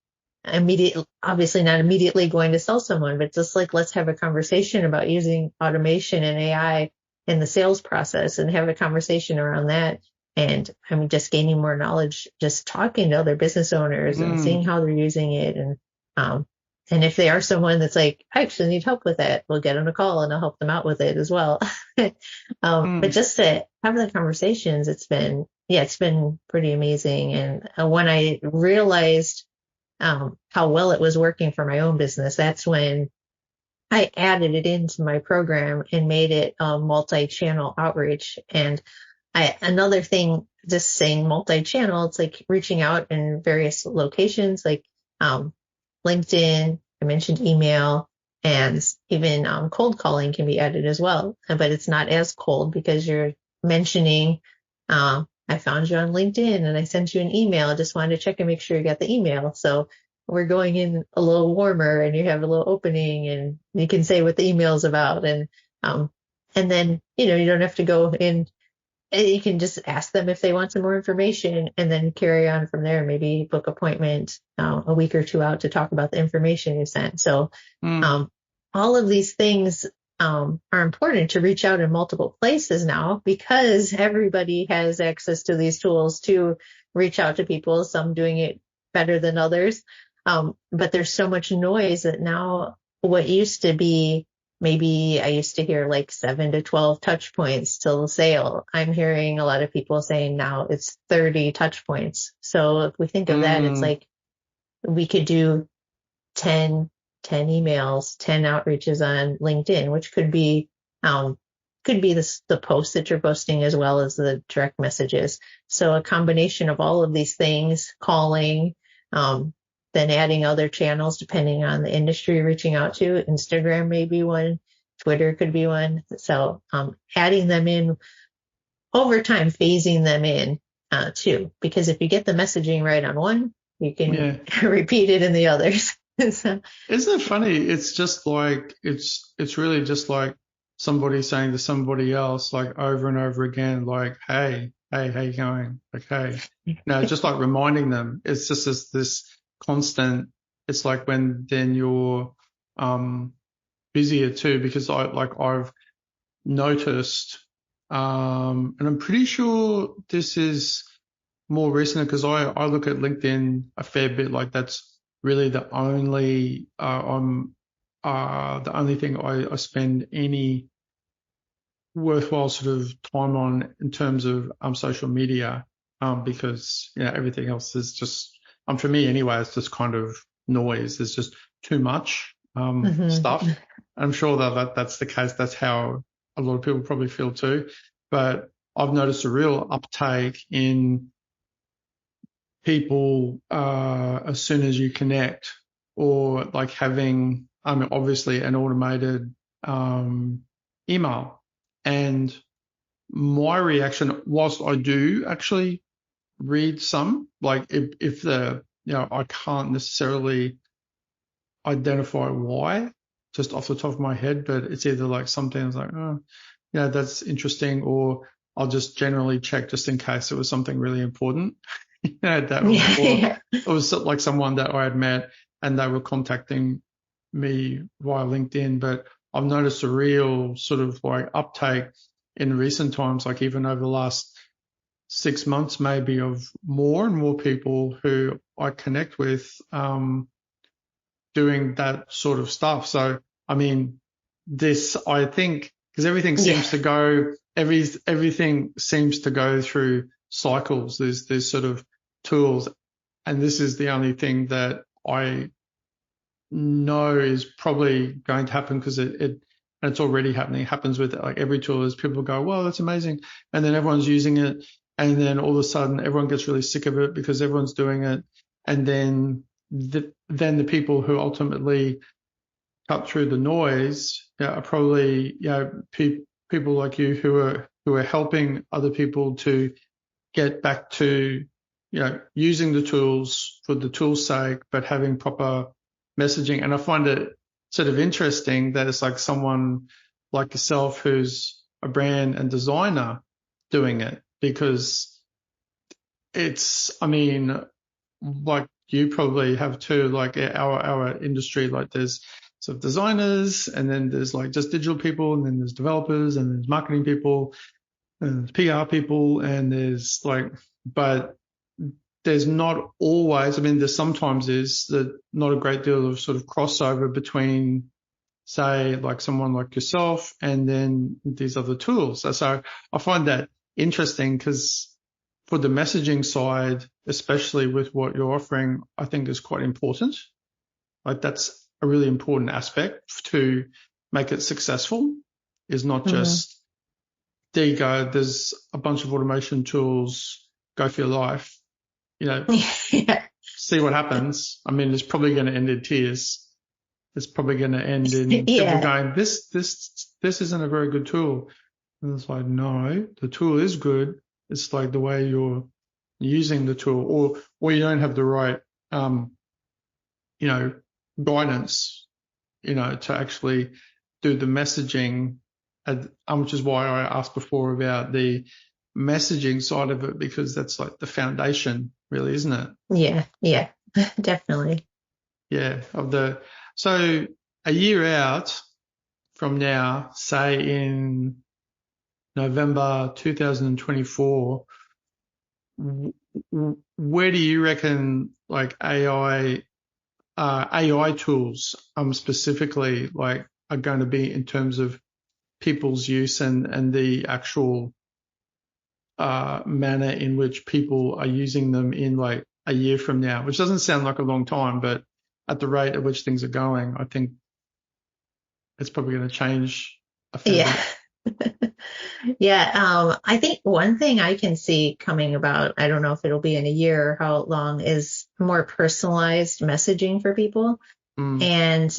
Speaker 3: obviously not immediately going to sell someone, but just like, let's have a conversation about using automation and AI in the sales process and have a conversation around that. And I'm just gaining more knowledge, just talking to other business owners and seeing how they're using it. And if they are someone that's like, I actually need help with that, we'll get on a call and I'll help them out with it as well. But just to have the conversations, it's been pretty amazing. And when I realized how well it was working for my own business, that's when I added it into my program and made it multi-channel outreach. And another thing, just saying multi-channel, it's like reaching out in various locations, like LinkedIn, I mentioned email, and even cold calling can be added as well. But it's not as cold because you're mentioning, I found you on LinkedIn and I sent you an email. I just wanted to check and make sure you got the email. So we're going in a little warmer, and you have a little opening, and you can say what the email is about. And then, you don't have to go in. You can just ask them if they want some more information, and then carry on from there. Maybe book appointment a week or two out to talk about the information you sent. So all of these things are important to reach out in multiple places now, because everybody has access to these tools to reach out to people, some doing it better than others. But there's so much noise that now what used to be, maybe I used to hear like 7 to 12 touch points till the sale, I'm hearing a lot of people saying now it's 30 touch points. So if we think of that, it's like we could do 10 emails, 10 outreaches on LinkedIn, which could be the post that you're posting as well as the direct messages. So a combination of all of these things, calling, then adding other channels depending on the industry you're reaching out to. Instagram may be one, Twitter could be one. So adding them in over time, phasing them in too, because if you get the messaging right on one, you can repeat it in the others. So,
Speaker 2: isn't it funny? It's just like, it's really just like somebody saying to somebody else, like over and over again, like, hey, how you going? Like, hey, just like reminding them. It's just this constant. It's like when then you're busier too, because I've noticed, and I'm pretty sure this is more recent, because I look at LinkedIn a fair bit. Like that's really the only the only thing I spend any worthwhile sort of time on in terms of social media, because everything else is just for me anyway, it's just kind of noise. There's just too much stuff. I'm sure that's the case. That's how a lot of people probably feel too. But I've noticed a real uptake in people as soon as you connect, or like having obviously an automated email. And my reaction, whilst I do actually read some, like if the I can't necessarily identify why, just off the top of my head, but it's either like something I was like, oh, yeah, that's interesting, or I'll just generally check just in case it was something really important. That or it was like someone that I had met and they were contacting me via LinkedIn. But I've noticed a real sort of like uptake in recent times, like even over the last 6 months, maybe, of more and more people who I connect with, doing that sort of stuff. So, I mean, I think, because everything seems to go, everything seems to go through cycles. There's sort of tools, and this is the only thing that I know is probably going to happen, because and it's already happening. It happens with like every tool, is people go, well, that's amazing. And then everyone's using it. And then all of a sudden everyone gets really sick of it because everyone's doing it. And then the people who ultimately cut through the noise are probably, people like you who are helping other people to get back to, using the tools for the tool's sake, but having proper messaging. And I find it sort of interesting that it's like someone like yourself who's a brand and designer doing it, because it's, I mean, like you probably have too, like our industry, like there's sort of designers, and then there's like just digital people, and then there's developers, and there's marketing people, and there's PR people, and there's like, but there's not always, I mean, there's sometimes not a great deal of sort of crossover between, say, like someone like yourself and then these other tools. So I find that interesting, because for the messaging side, especially with what you're offering, I think is quite important. Like that's a really important aspect to make it successful, is not just, there you go, there's a bunch of automation tools, go for your life, see what happens. I mean, it's probably going to end in tears. It's probably going to end in people going, this isn't a very good tool. And it's like, no, the tool is good. It's like the way you're using the tool, or you don't have the right, guidance, to actually do the messaging, which is why I asked before about the messaging side of it, because that's like the foundation, really, isn't it?
Speaker 3: Yeah, definitely.
Speaker 2: Yeah. So a year out from now, say in November 2024, where do you reckon like AI tools specifically like are going to be in terms of people's use and the actual manner in which people are using them in like a year from now, which doesn't sound like a long time, but at the rate at which things are going, I think it's probably going to change a fair bit.
Speaker 3: I think one thing I can see coming about, I don't know if it'll be in a year or how long, is more personalized messaging for people. And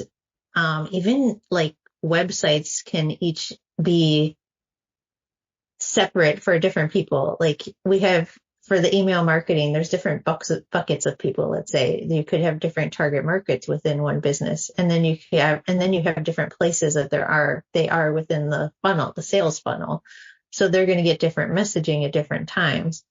Speaker 3: even like websites can each be separate for different people. Like we have for the email marketing, there's different buckets of people. Let's say you could have different target markets within one business, and then you have different places that they are within the funnel, the sales funnel. So they're going to get different messaging at different times.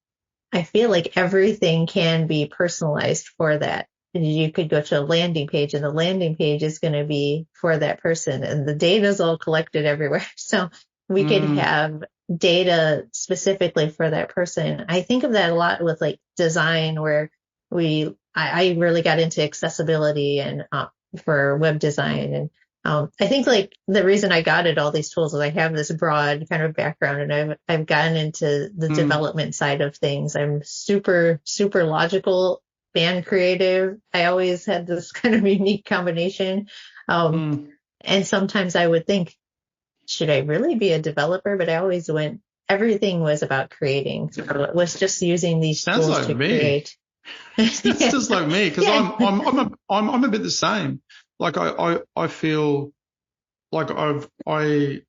Speaker 3: I feel like everything can be personalized for that. You could go to a landing page, and the landing page is going to be for that person, and the data is all collected everywhere. So we could have data specifically for that person. I think of that a lot with like design, where I really got into accessibility and for web design. And I think like the reason I got at all these tools is I have this broad kind of background, and I've gotten into the development side of things. I'm super, super logical and creative. I always had this kind of unique combination. And sometimes I would think, should I really be a developer? But I always everything was about creating. So it was just using these tools like to create.
Speaker 2: It's just like me, because I'm a bit the same. Like I feel like when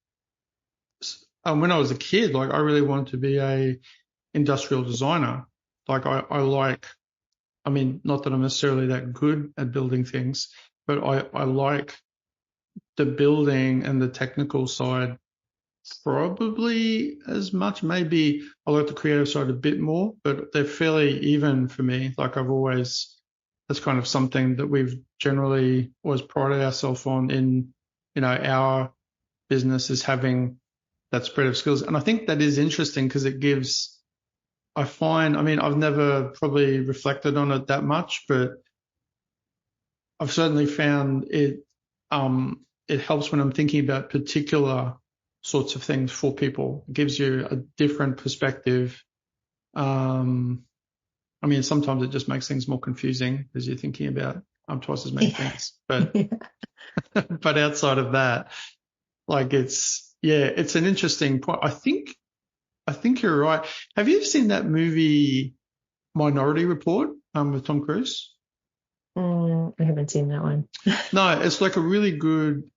Speaker 2: I was a kid, like I really wanted to be a industrial designer. Like I mean, not that I'm necessarily that good at building things, but I like the building and the technical side probably as much. Maybe I like the creative side a bit more, but they're fairly even for me. Like that's kind of something that we've generally always prided ourselves on in, our business, is having that spread of skills. And I think that is interesting because I've never probably reflected on it that much, but I've certainly found it helps when I'm thinking about particular sorts of things for people. It gives you a different perspective. Sometimes it just makes things more confusing as you're thinking about twice as many things. But but outside of that, like it's an interesting point. I think you're right. Have you seen that movie Minority Report with Tom Cruise?
Speaker 3: I haven't seen that one.
Speaker 2: No, it's like a really good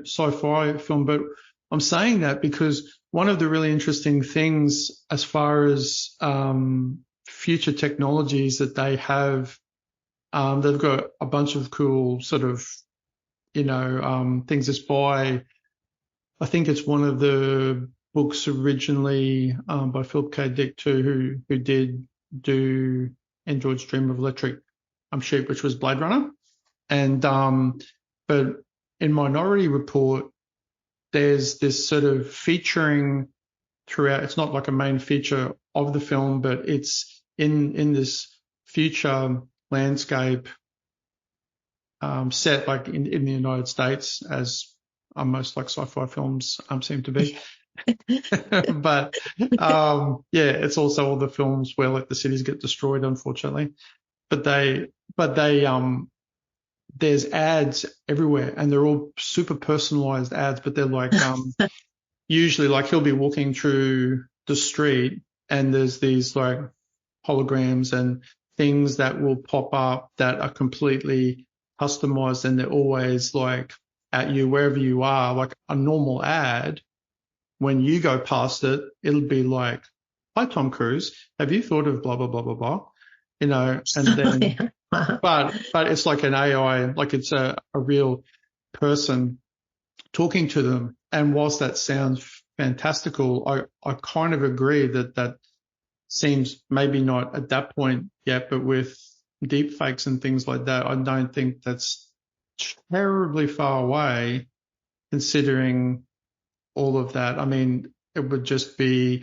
Speaker 2: sci-fi film. But I'm saying that because one of the really interesting things as far as future technologies that they have, they've got a bunch of cool sort of, things. It's by, I think it's one of the books originally by Philip K. Dick too, who did do Android's Dream of Electric Sheep, which was Blade Runner. And but in Minority Report, there's this sort of featuring throughout. It's not like a main feature of the film, but it's in this future landscape set like in the United States, as most like sci-fi films seem to be. But it's also all the films where like the cities get destroyed, unfortunately. But there's ads everywhere, and they're all super personalized ads, but they're like usually like he'll be walking through the street and there's these like holograms and things that will pop up that are completely customized, and they're always like at you wherever you are. Like a normal ad, when you go past it, it'll be like, "Hi Tom Cruise, have you thought of blah blah blah blah blah?" And then but it's like an AI, like it's a real person talking to them. And whilst that sounds fantastical, I kind of agree that seems maybe not at that point yet, but with deep fakes and things like that, I don't think that's terribly far away considering all of that. I mean, it would just be,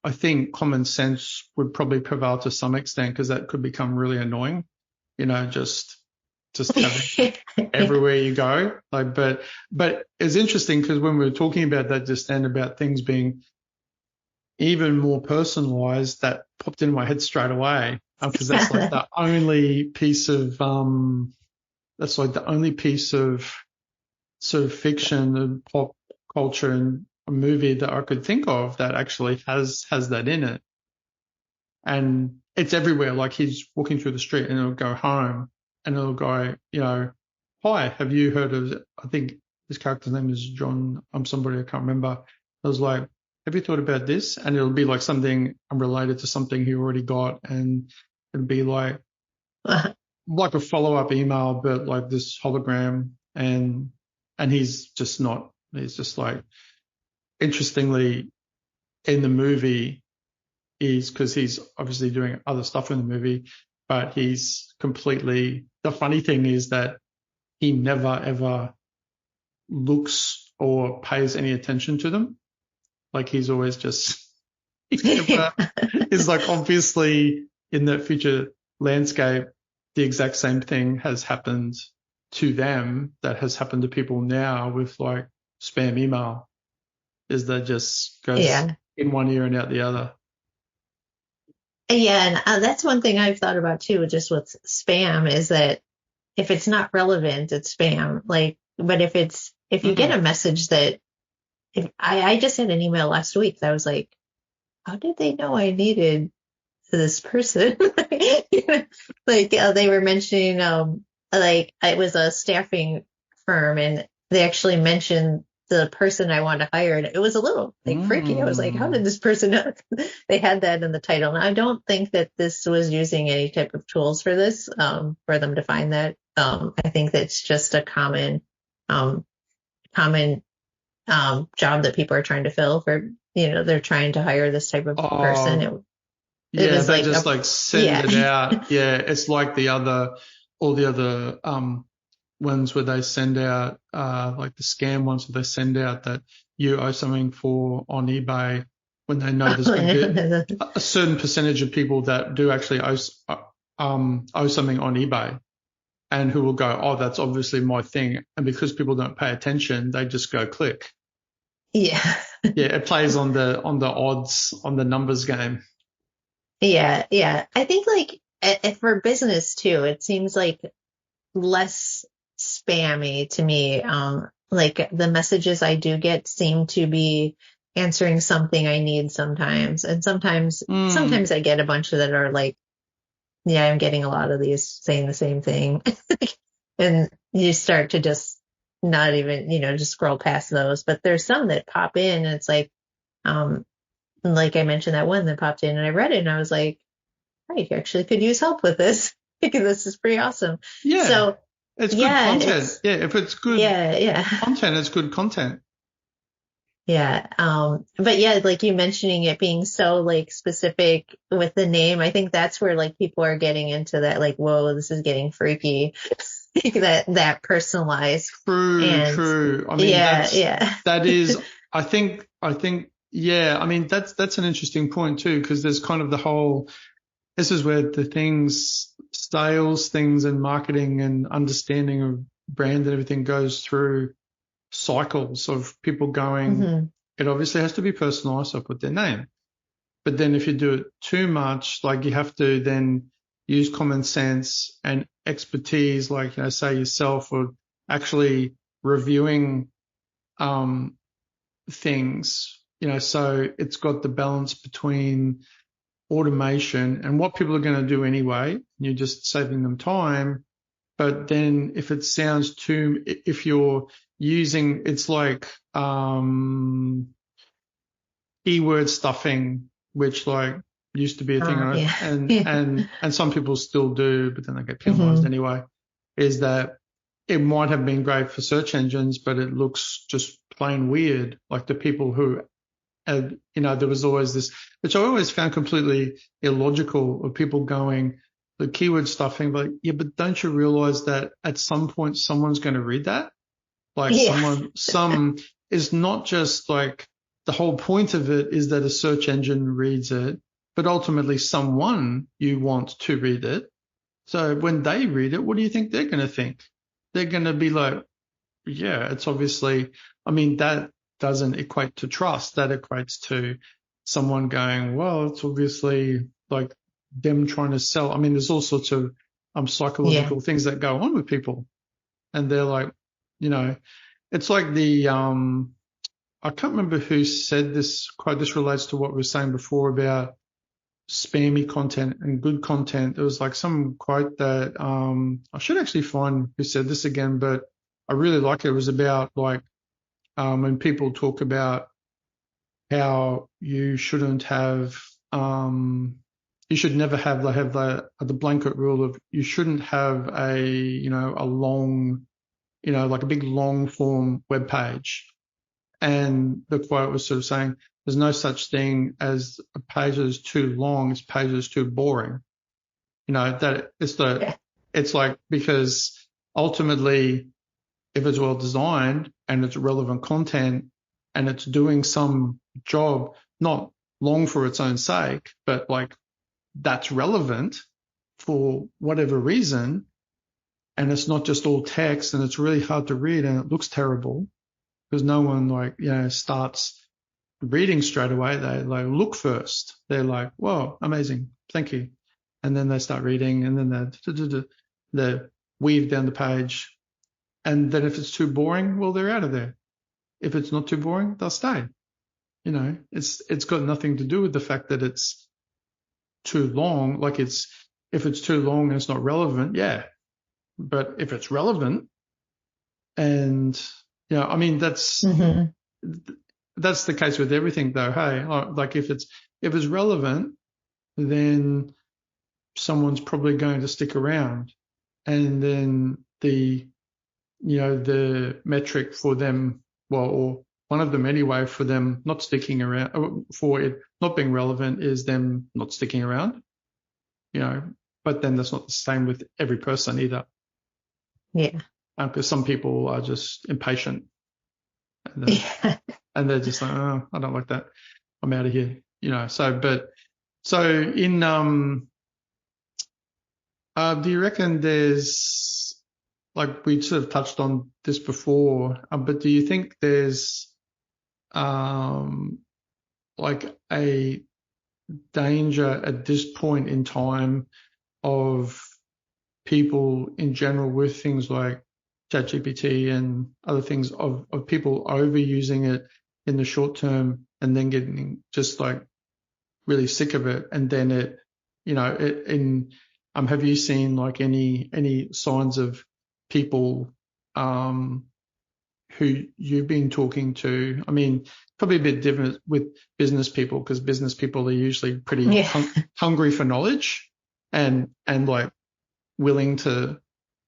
Speaker 2: I think common sense would probably prevail to some extent, because that could become really annoying, just having everywhere you go. Like, but it's interesting because when we were talking about that just then, about things being even more personalized, that popped into my head straight away, because that's like the only piece of sort of fiction and pop culture and a movie that I could think of that actually has that in it. And it's everywhere. Like he's walking through the street and it'll go home and it'll go, "Hi, have you heard of," I think his character's name is John, somebody I can't remember. I was like, "Have you thought about this?" And it'll be like something related to something he already got, and it'll be like like a follow-up email, but like this hologram, and he's just like, interestingly, in the movie, because he's obviously doing other stuff in the movie, but he's completely, the funny thing is that he never ever looks or pays any attention to them. Like he's always just, it's like obviously in that future landscape, the exact same thing has happened to them that has happened to people now with like spam email, is that just goes in one ear and out the other.
Speaker 3: Yeah, and that's one thing I've thought about too, just with spam, is that if it's not relevant, it's spam. Like, but if you get a message that, if I just had an email last week that was like, how did they know I needed this person? Like they were mentioning, like it was a staffing firm, and they actually mentioned the person I wanted to hire, and it was a little like freaky. I was like, how did this person know? They had that in the title. And I don't think that this was using any type of tools for this, for them to find that. I think that's just a common common job that people are trying to fill for, they're trying to hire this type of person.
Speaker 2: Oh,
Speaker 3: It
Speaker 2: yeah,
Speaker 3: was
Speaker 2: they
Speaker 3: like
Speaker 2: just like send it
Speaker 3: yeah.
Speaker 2: out. Yeah, it's like all the other ones where they send out like the scam ones where they send out that you owe something for on eBay when they know there's going to be a certain percentage of people that do actually owe something on eBay and who will go, oh, that's obviously my thing. And because people don't pay attention, they just go click.
Speaker 3: Yeah.
Speaker 2: Yeah, it plays on the odds, on the numbers game.
Speaker 3: Yeah. Yeah. I think like for business too, it seems like less spammy to me. Like the messages I do get seem to be answering something I need sometimes. And sometimes I get a bunch that are like, yeah, I'm getting a lot of these saying the same thing. And you start to just not even, just scroll past those. But there's some that pop in and it's like I mentioned that one that popped in and I read it and I was like, I actually could use help with this. This is pretty awesome.
Speaker 2: Yeah.
Speaker 3: So
Speaker 2: it's good content. Yeah. If it's good content, it's good content.
Speaker 3: Yeah. But yeah, like you mentioning it being so like specific with the name, I think that's where like people are getting into that, like, whoa, this is getting freaky. that personalized.
Speaker 2: True. I mean, that is, I think, yeah, I mean, that's an interesting point too, because there's kind of this is where the sales things and marketing and understanding of brand and everything goes through cycles of people going, it obviously has to be personalized, so I put their name. But then if you do it too much, like you have to then use common sense and expertise, like, say yourself, or actually reviewing things, so it's got the balance between automation and what people are going to do anyway. You're just saving them time. But then if you're using, it's like keyword stuffing, which like used to be a thing, and some people still do, but then they get penalized anyway, is that it might have been great for search engines, but it looks just plain weird. Like the people who there was always this, which I always found completely illogical, of people going, the keyword stuffing, but yeah, but don't you realize that at some point someone's going to read that? Like some is not just like, the whole point of it is that a search engine reads it, but ultimately someone you want to read it. So when they read it, what do you think they're going to think? They're going to be like, yeah, it's obviously, I mean, that doesn't equate to trust. That equates to someone going, well, it's obviously like them trying to sell. I mean, there's all sorts of psychological things that go on with people. And they're like, it's like I can't remember who said this quote. This relates to what we were saying before about spammy content and good content. It was like some quote that I should actually find who said this again, but I really like it. It was about like when people talk about how you shouldn't have you should never have the blanket rule of you shouldn't have a long like a big long form web page. And the quote was sort of saying there's no such thing as a page that is too long, it's a page that is too boring. That it's like, because ultimately if it's well designed and it's relevant content and it's doing some job, not long for its own sake, but like that's relevant for whatever reason, and it's not just all text and it's really hard to read and it looks terrible because no one starts reading straight away. They like look first. They're like, whoa, amazing, thank you. And then they start reading and then they weave down the page. And then if it's too boring, well, they're out of there. If it's not too boring, they'll stay. It's got nothing to do with the fact that it's too long. Like if it's too long and it's not relevant, yeah. But if it's relevant and, I mean, that's the case with everything though. Hey, like if it's relevant, then someone's probably going to stick around, and then the metric for them or one of them anyway, for them not sticking around, for it not being relevant, is them not sticking around, but then that's not the same with every person either.
Speaker 3: Yeah.
Speaker 2: Because some people are just impatient and they're just like, oh, I don't like that. I'm out of here, so in, do you reckon there's, like we sort of touched on this before, but do you think there's like a danger at this point in time of people in general with things like ChatGPT and other things, of people overusing it in the short term and then getting just like really sick of it, and then have you seen like any signs of people who you've been talking to? I mean, probably a bit different with business people, because business people are usually pretty hungry for knowledge and like willing to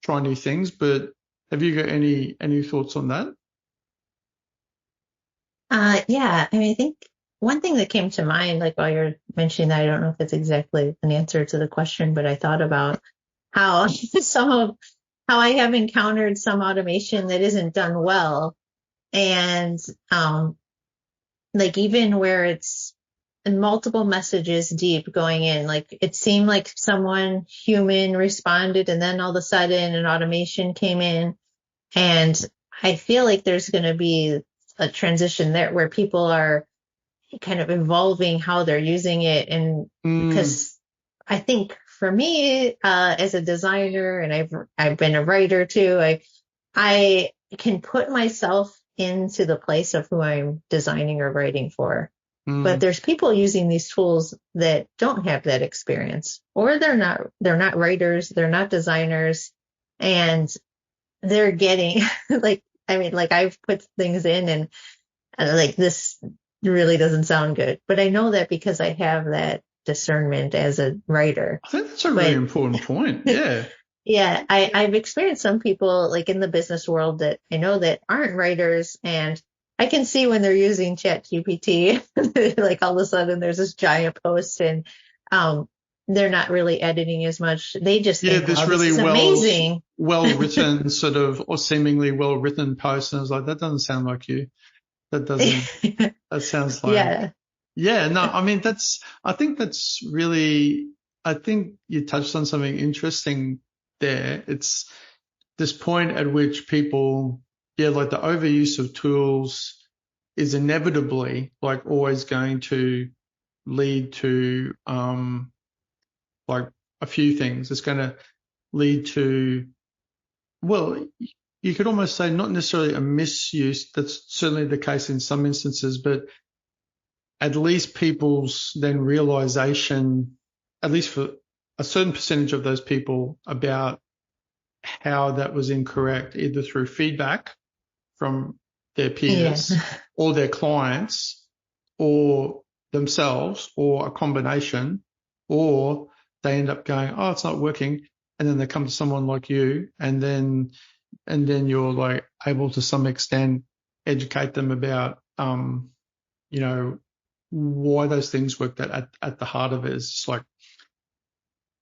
Speaker 2: try new things. But have you got any thoughts on that?
Speaker 3: Yeah. I mean, I think one thing that came to mind, like while you're mentioning that, I don't know if it's exactly an answer to the question, but I thought about how how I have encountered some automation that isn't done well. And, like even where it's multiple messages deep going in, like it seemed like someone human responded, and then all of a sudden an automation came in. And I feel like there's going to be a transition there where people are kind of evolving how they're using it. And because I think for me, as a designer, and I've been a writer too, I can put myself into the place of who I'm designing or writing for. But there's people using these tools that don't have that experience, or they're not writers, they're not designers, and they're getting like I've put things in and like, this really doesn't sound good. But I know that because I have that discernment as a writer.
Speaker 2: I think that's a really important point. Yeah.
Speaker 3: Yeah. I've experienced some people like in the business world that I know that aren't writers, and I can see when they're using ChatGPT, like all of a sudden there's this giant post, and they're not really editing as much. They just think,
Speaker 2: this
Speaker 3: wow,
Speaker 2: really
Speaker 3: this is amazing.
Speaker 2: well written sort of, or seemingly well written post. And I was like, that doesn't sound like you. That doesn't, that sounds like, no, I mean, I think you touched on something interesting there. It's this point at which people, like the overuse of tools is inevitably like always going to lead to, like a few things. It's going to lead to, well, you could almost say not necessarily a misuse. That's certainly the case in some instances, but at least people's then realization, at least for a certain percentage of those people, about how that was incorrect, either through feedback from their peers or their clients or themselves, or a combination, or they end up going, oh, it's not working. And then they come to someone like you, and then you're like able to some extent educate them about, why those things work. That at the heart of it is just like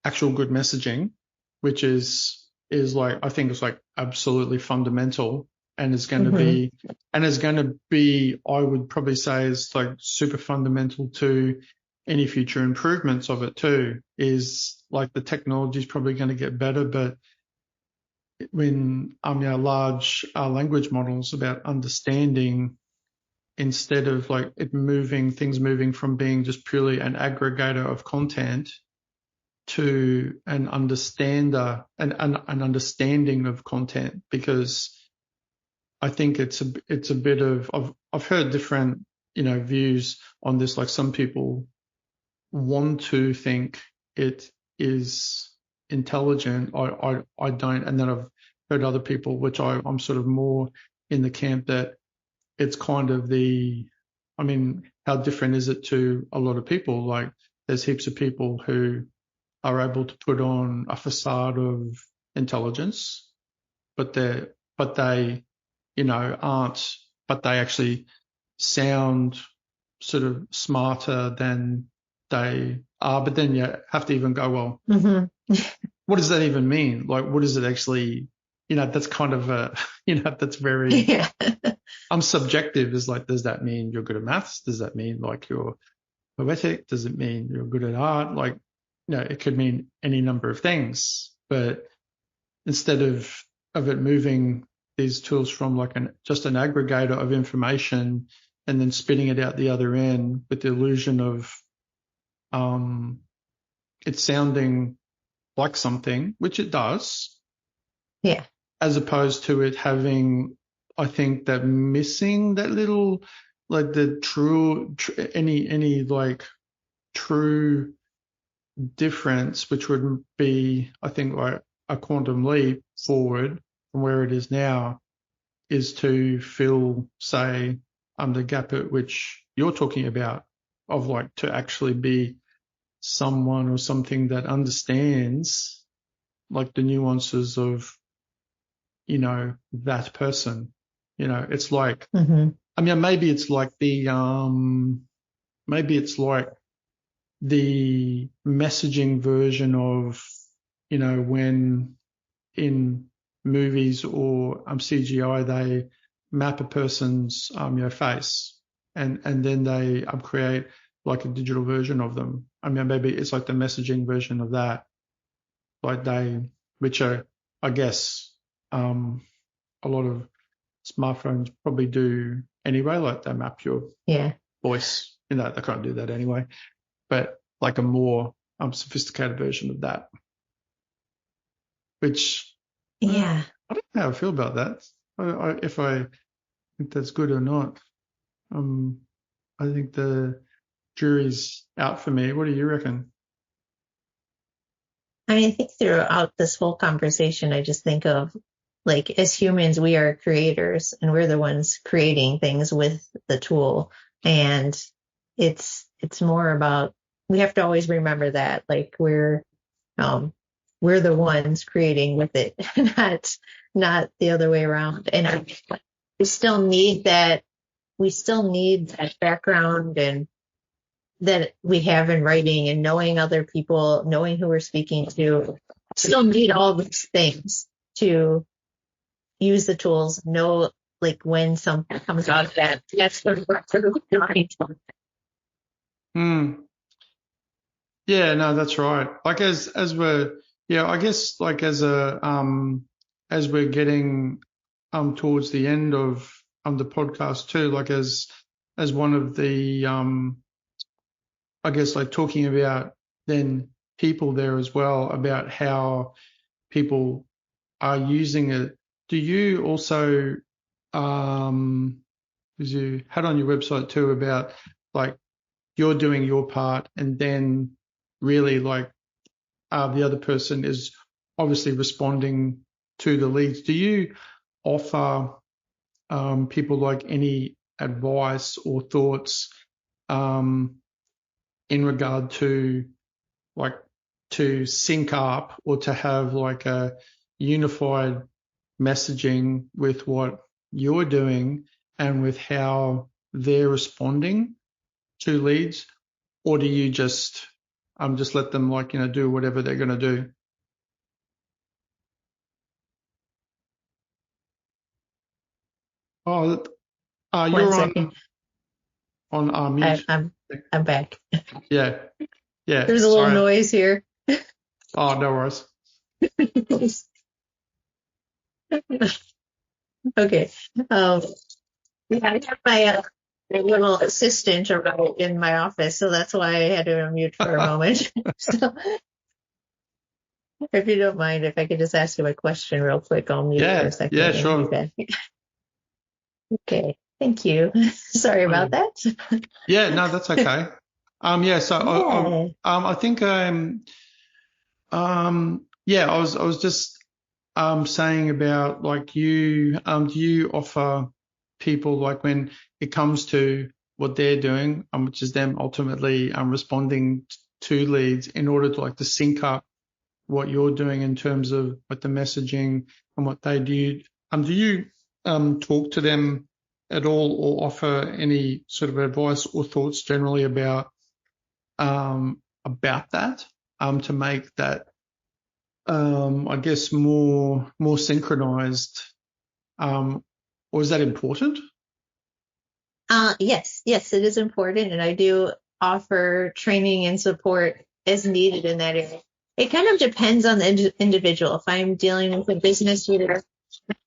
Speaker 2: actual good messaging, which is like, I think it's like absolutely fundamental, and is going to be, I would probably say, is like super fundamental to any future improvements of it too. Is like the technology is probably going to get better, but when large language models about understanding, instead of like things moving from being just purely an aggregator of content to an understander and an understanding of content. Because I think it's a bit of, I've heard different views on this. Like some people want to think it is intelligent. I don't. And then I've heard other people, which I'm sort of more in the camp that it's kind of how different is it to a lot of people? Like there's heaps of people who are able to put on a facade of intelligence, but they aren't but they actually sound sort of smarter than they are. But then you have to even go, well, what does that even mean? Like, what does it actually, that's kind of that's very, subjective. Is like, does that mean you're good at maths? Does that mean like you're poetic? Does it mean you're good at art? Like, it could mean any number of things. But instead of it moving these tools from like just an aggregator of information and then spitting it out the other end with the illusion of it sounding like something, which it does.
Speaker 3: Yeah.
Speaker 2: As opposed to it having, I think, that missing that little, like the any like true difference, which would be, I think, like a quantum leap forward from where it is now, is to fill, say, the gap at which you're talking about, of like to actually be someone or something that understands like the nuances of, that person. It's like, I mean, maybe it's like the messaging version of, when in movies or CGI, they map a person's, face and then they create like a digital version of them. I mean, maybe it's like the messaging version of that, like which are, I guess, a lot of smartphones probably do anyway, like they map your voice, they can't do that anyway, but like a more sophisticated version of that, which I don't know how I feel about that. If I think that's good or not. I think the jury's out for me. What do you reckon?
Speaker 3: I mean, I think throughout this whole conversation, I just think of, like, as humans, we are creators and we're the ones creating things with the tool. And it's more about, we have to always remember that, like, we're the ones creating with it, not the other way around. And we still need that background and that we have in writing and knowing other people, knowing who we're speaking to. Still need all these things to use the tools, know like when something comes out of that. That's the mind.
Speaker 2: Yeah, no, that's right. Like as we're, I guess like as we're getting towards the end of the podcast too, like as one of the I guess like talking about then people there as well, about how people are using it. Do you also, because you had on your website too about like you're doing your part and then really like the other person is obviously responding to the leads. Do you offer people like any advice or thoughts in regard to like to sync up or to have like a unified messaging with what you're doing and with how they're responding to leads? Or do you just let them like, do whatever they're going to do? Oh, you're on mute.
Speaker 3: I'm back.
Speaker 2: Yeah.
Speaker 3: There's a little noise here.
Speaker 2: Oh, no worries.
Speaker 3: Okay. I have my little assistant in my office, so that's why I had to unmute for a moment. So, if you don't mind, if I could just ask you a question real quick, I'll mute for a second.
Speaker 2: Yeah, sure.
Speaker 3: Okay. Thank you. Sorry about that.
Speaker 2: Yeah, no, that's okay. So I think I was just saying about like you do you offer people like when it comes to what they're doing, which is them ultimately responding to leads, in order to like to sync up what you're doing in terms of what the messaging and what they do. Do you talk to them at all or offer any sort of advice or thoughts generally about that to make that, I guess, more synchronized? Or is that important?
Speaker 3: Yes, it is important. And I do offer training and support as needed in that area. It kind of depends on the individual. If I'm dealing with a business leader,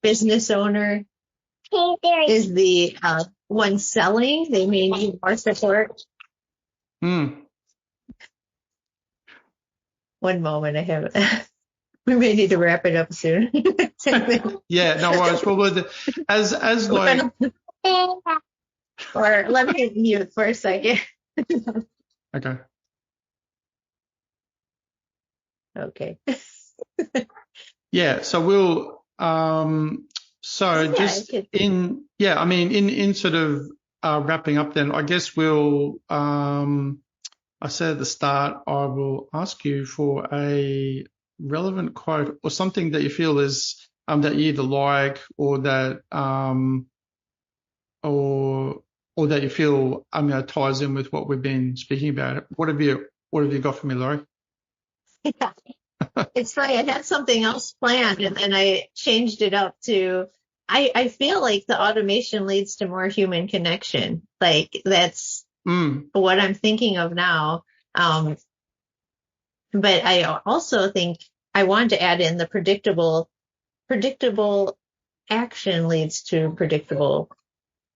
Speaker 3: business owner is the one selling, they may need more support.
Speaker 2: Mm.
Speaker 3: One moment, we may need to wrap it up soon.
Speaker 2: Yeah, no worries. Well, as like,
Speaker 3: or let me mute for a second.
Speaker 2: okay.
Speaker 3: Okay.
Speaker 2: Yeah, so we'll just in sort of wrapping up then, I guess we'll I said at the start I will ask you for a relevant quote or something that you feel is that you either like or that or that you feel ties in with what we've been speaking about. What have you got for me, Laurie?
Speaker 3: Yeah. It's funny. I had something else planned and then I changed it up to, I feel like the automation leads to more human connection. Like that's what I'm thinking of now. But I also think I wanted to add in the predictable action leads to predictable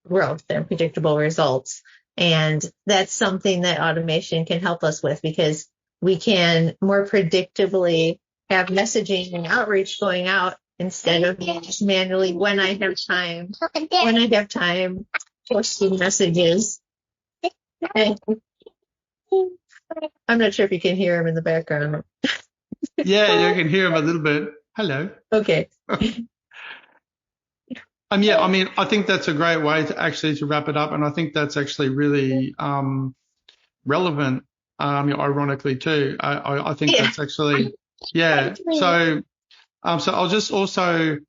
Speaker 3: growth and predictable results. And that's something that automation can help us with because we can more predictably have messaging and outreach going out instead of just manually when I have time posting messages. And I'm not sure if you can hear him in the background.
Speaker 2: Yeah, you can hear him a little bit. Hello.
Speaker 3: Okay.
Speaker 2: I think that's a great way to wrap it up, and I think that's actually really relevant. Ironically too, I think that's actually So I'll just also,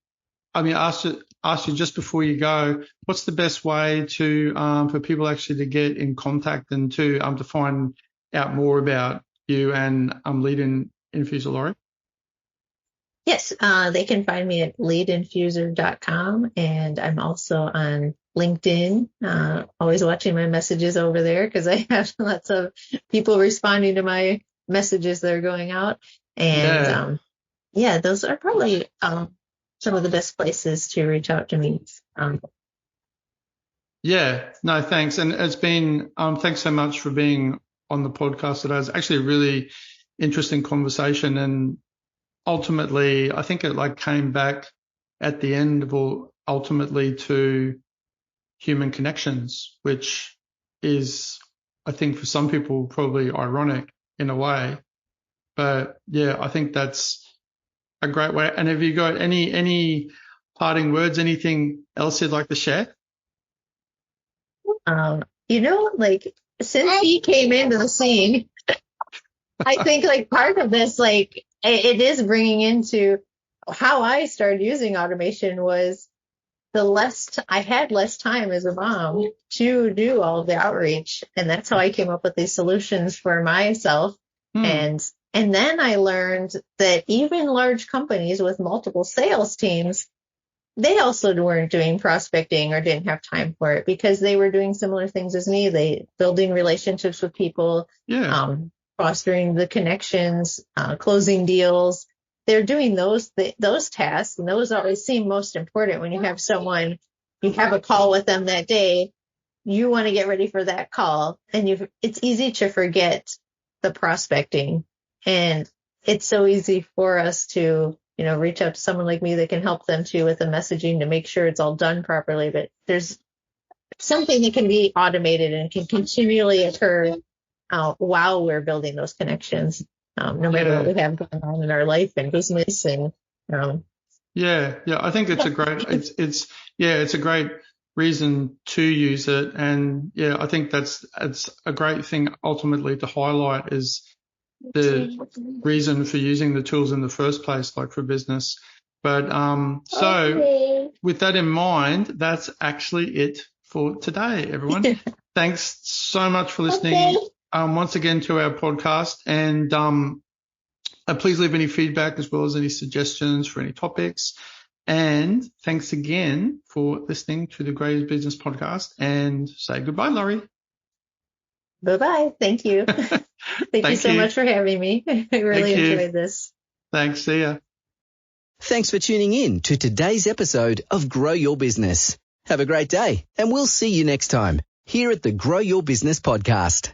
Speaker 2: ask you just before you go, what's the best way to for people actually to get in contact and to find out more about you and Lead Infuser, Laurie?
Speaker 3: Yes, they can find me at leadinfuser.com, and I'm also on LinkedIn, always watching my messages over there because I have lots of people responding to my messages that are going out. And those are probably some of the best places to reach out to me.
Speaker 2: No, thanks. And it's been, thanks so much for being on the podcast today. It's actually a really interesting conversation, and ultimately, I think it came back at the end ultimately to human connections, which is, I think, for some people probably ironic in a way. But yeah, I think that's a great way. And have you got any parting words, anything else you'd like to share?
Speaker 3: Since he came into the scene, I think part of this, it is bringing into how I started using automation was I had less time as a mom to do all of the outreach. And that's how I came up with these solutions for myself. And then I learned that even large companies with multiple sales teams, they also weren't doing prospecting or didn't have time for it because they were doing similar things as me. They building relationships with people, fostering the connections, closing deals. They're doing those tasks, and those always seem most important when you have someone, you have a call with them that day, you want to get ready for that call, and it's easy to forget the prospecting. And it's so easy for us to, reach out to someone like me that can help them too with the messaging to make sure it's all done properly. But there's something that can be automated and can continually occur while we're building those connections, no matter what we have going on in our life and business. And
Speaker 2: I think it's a great, it's a great reason to use it. And I think it's a great thing ultimately to highlight is the reason for using the tools in the first place, like for business. But so with that in mind, that's actually it for today, everyone. Thanks so much for listening once again to our podcast. And please leave any feedback as well as any suggestions for any topics. And thanks again for listening to the Gray's Business Podcast, and say goodbye, Laurie.
Speaker 3: Bye-bye. Thank you. Thank you so much for having me. I really enjoyed this.
Speaker 2: Thanks. See ya.
Speaker 1: Thanks for tuning in to today's episode of Grow Your Business. Have a great day, and we'll see you next time here at the Grow Your Business Podcast.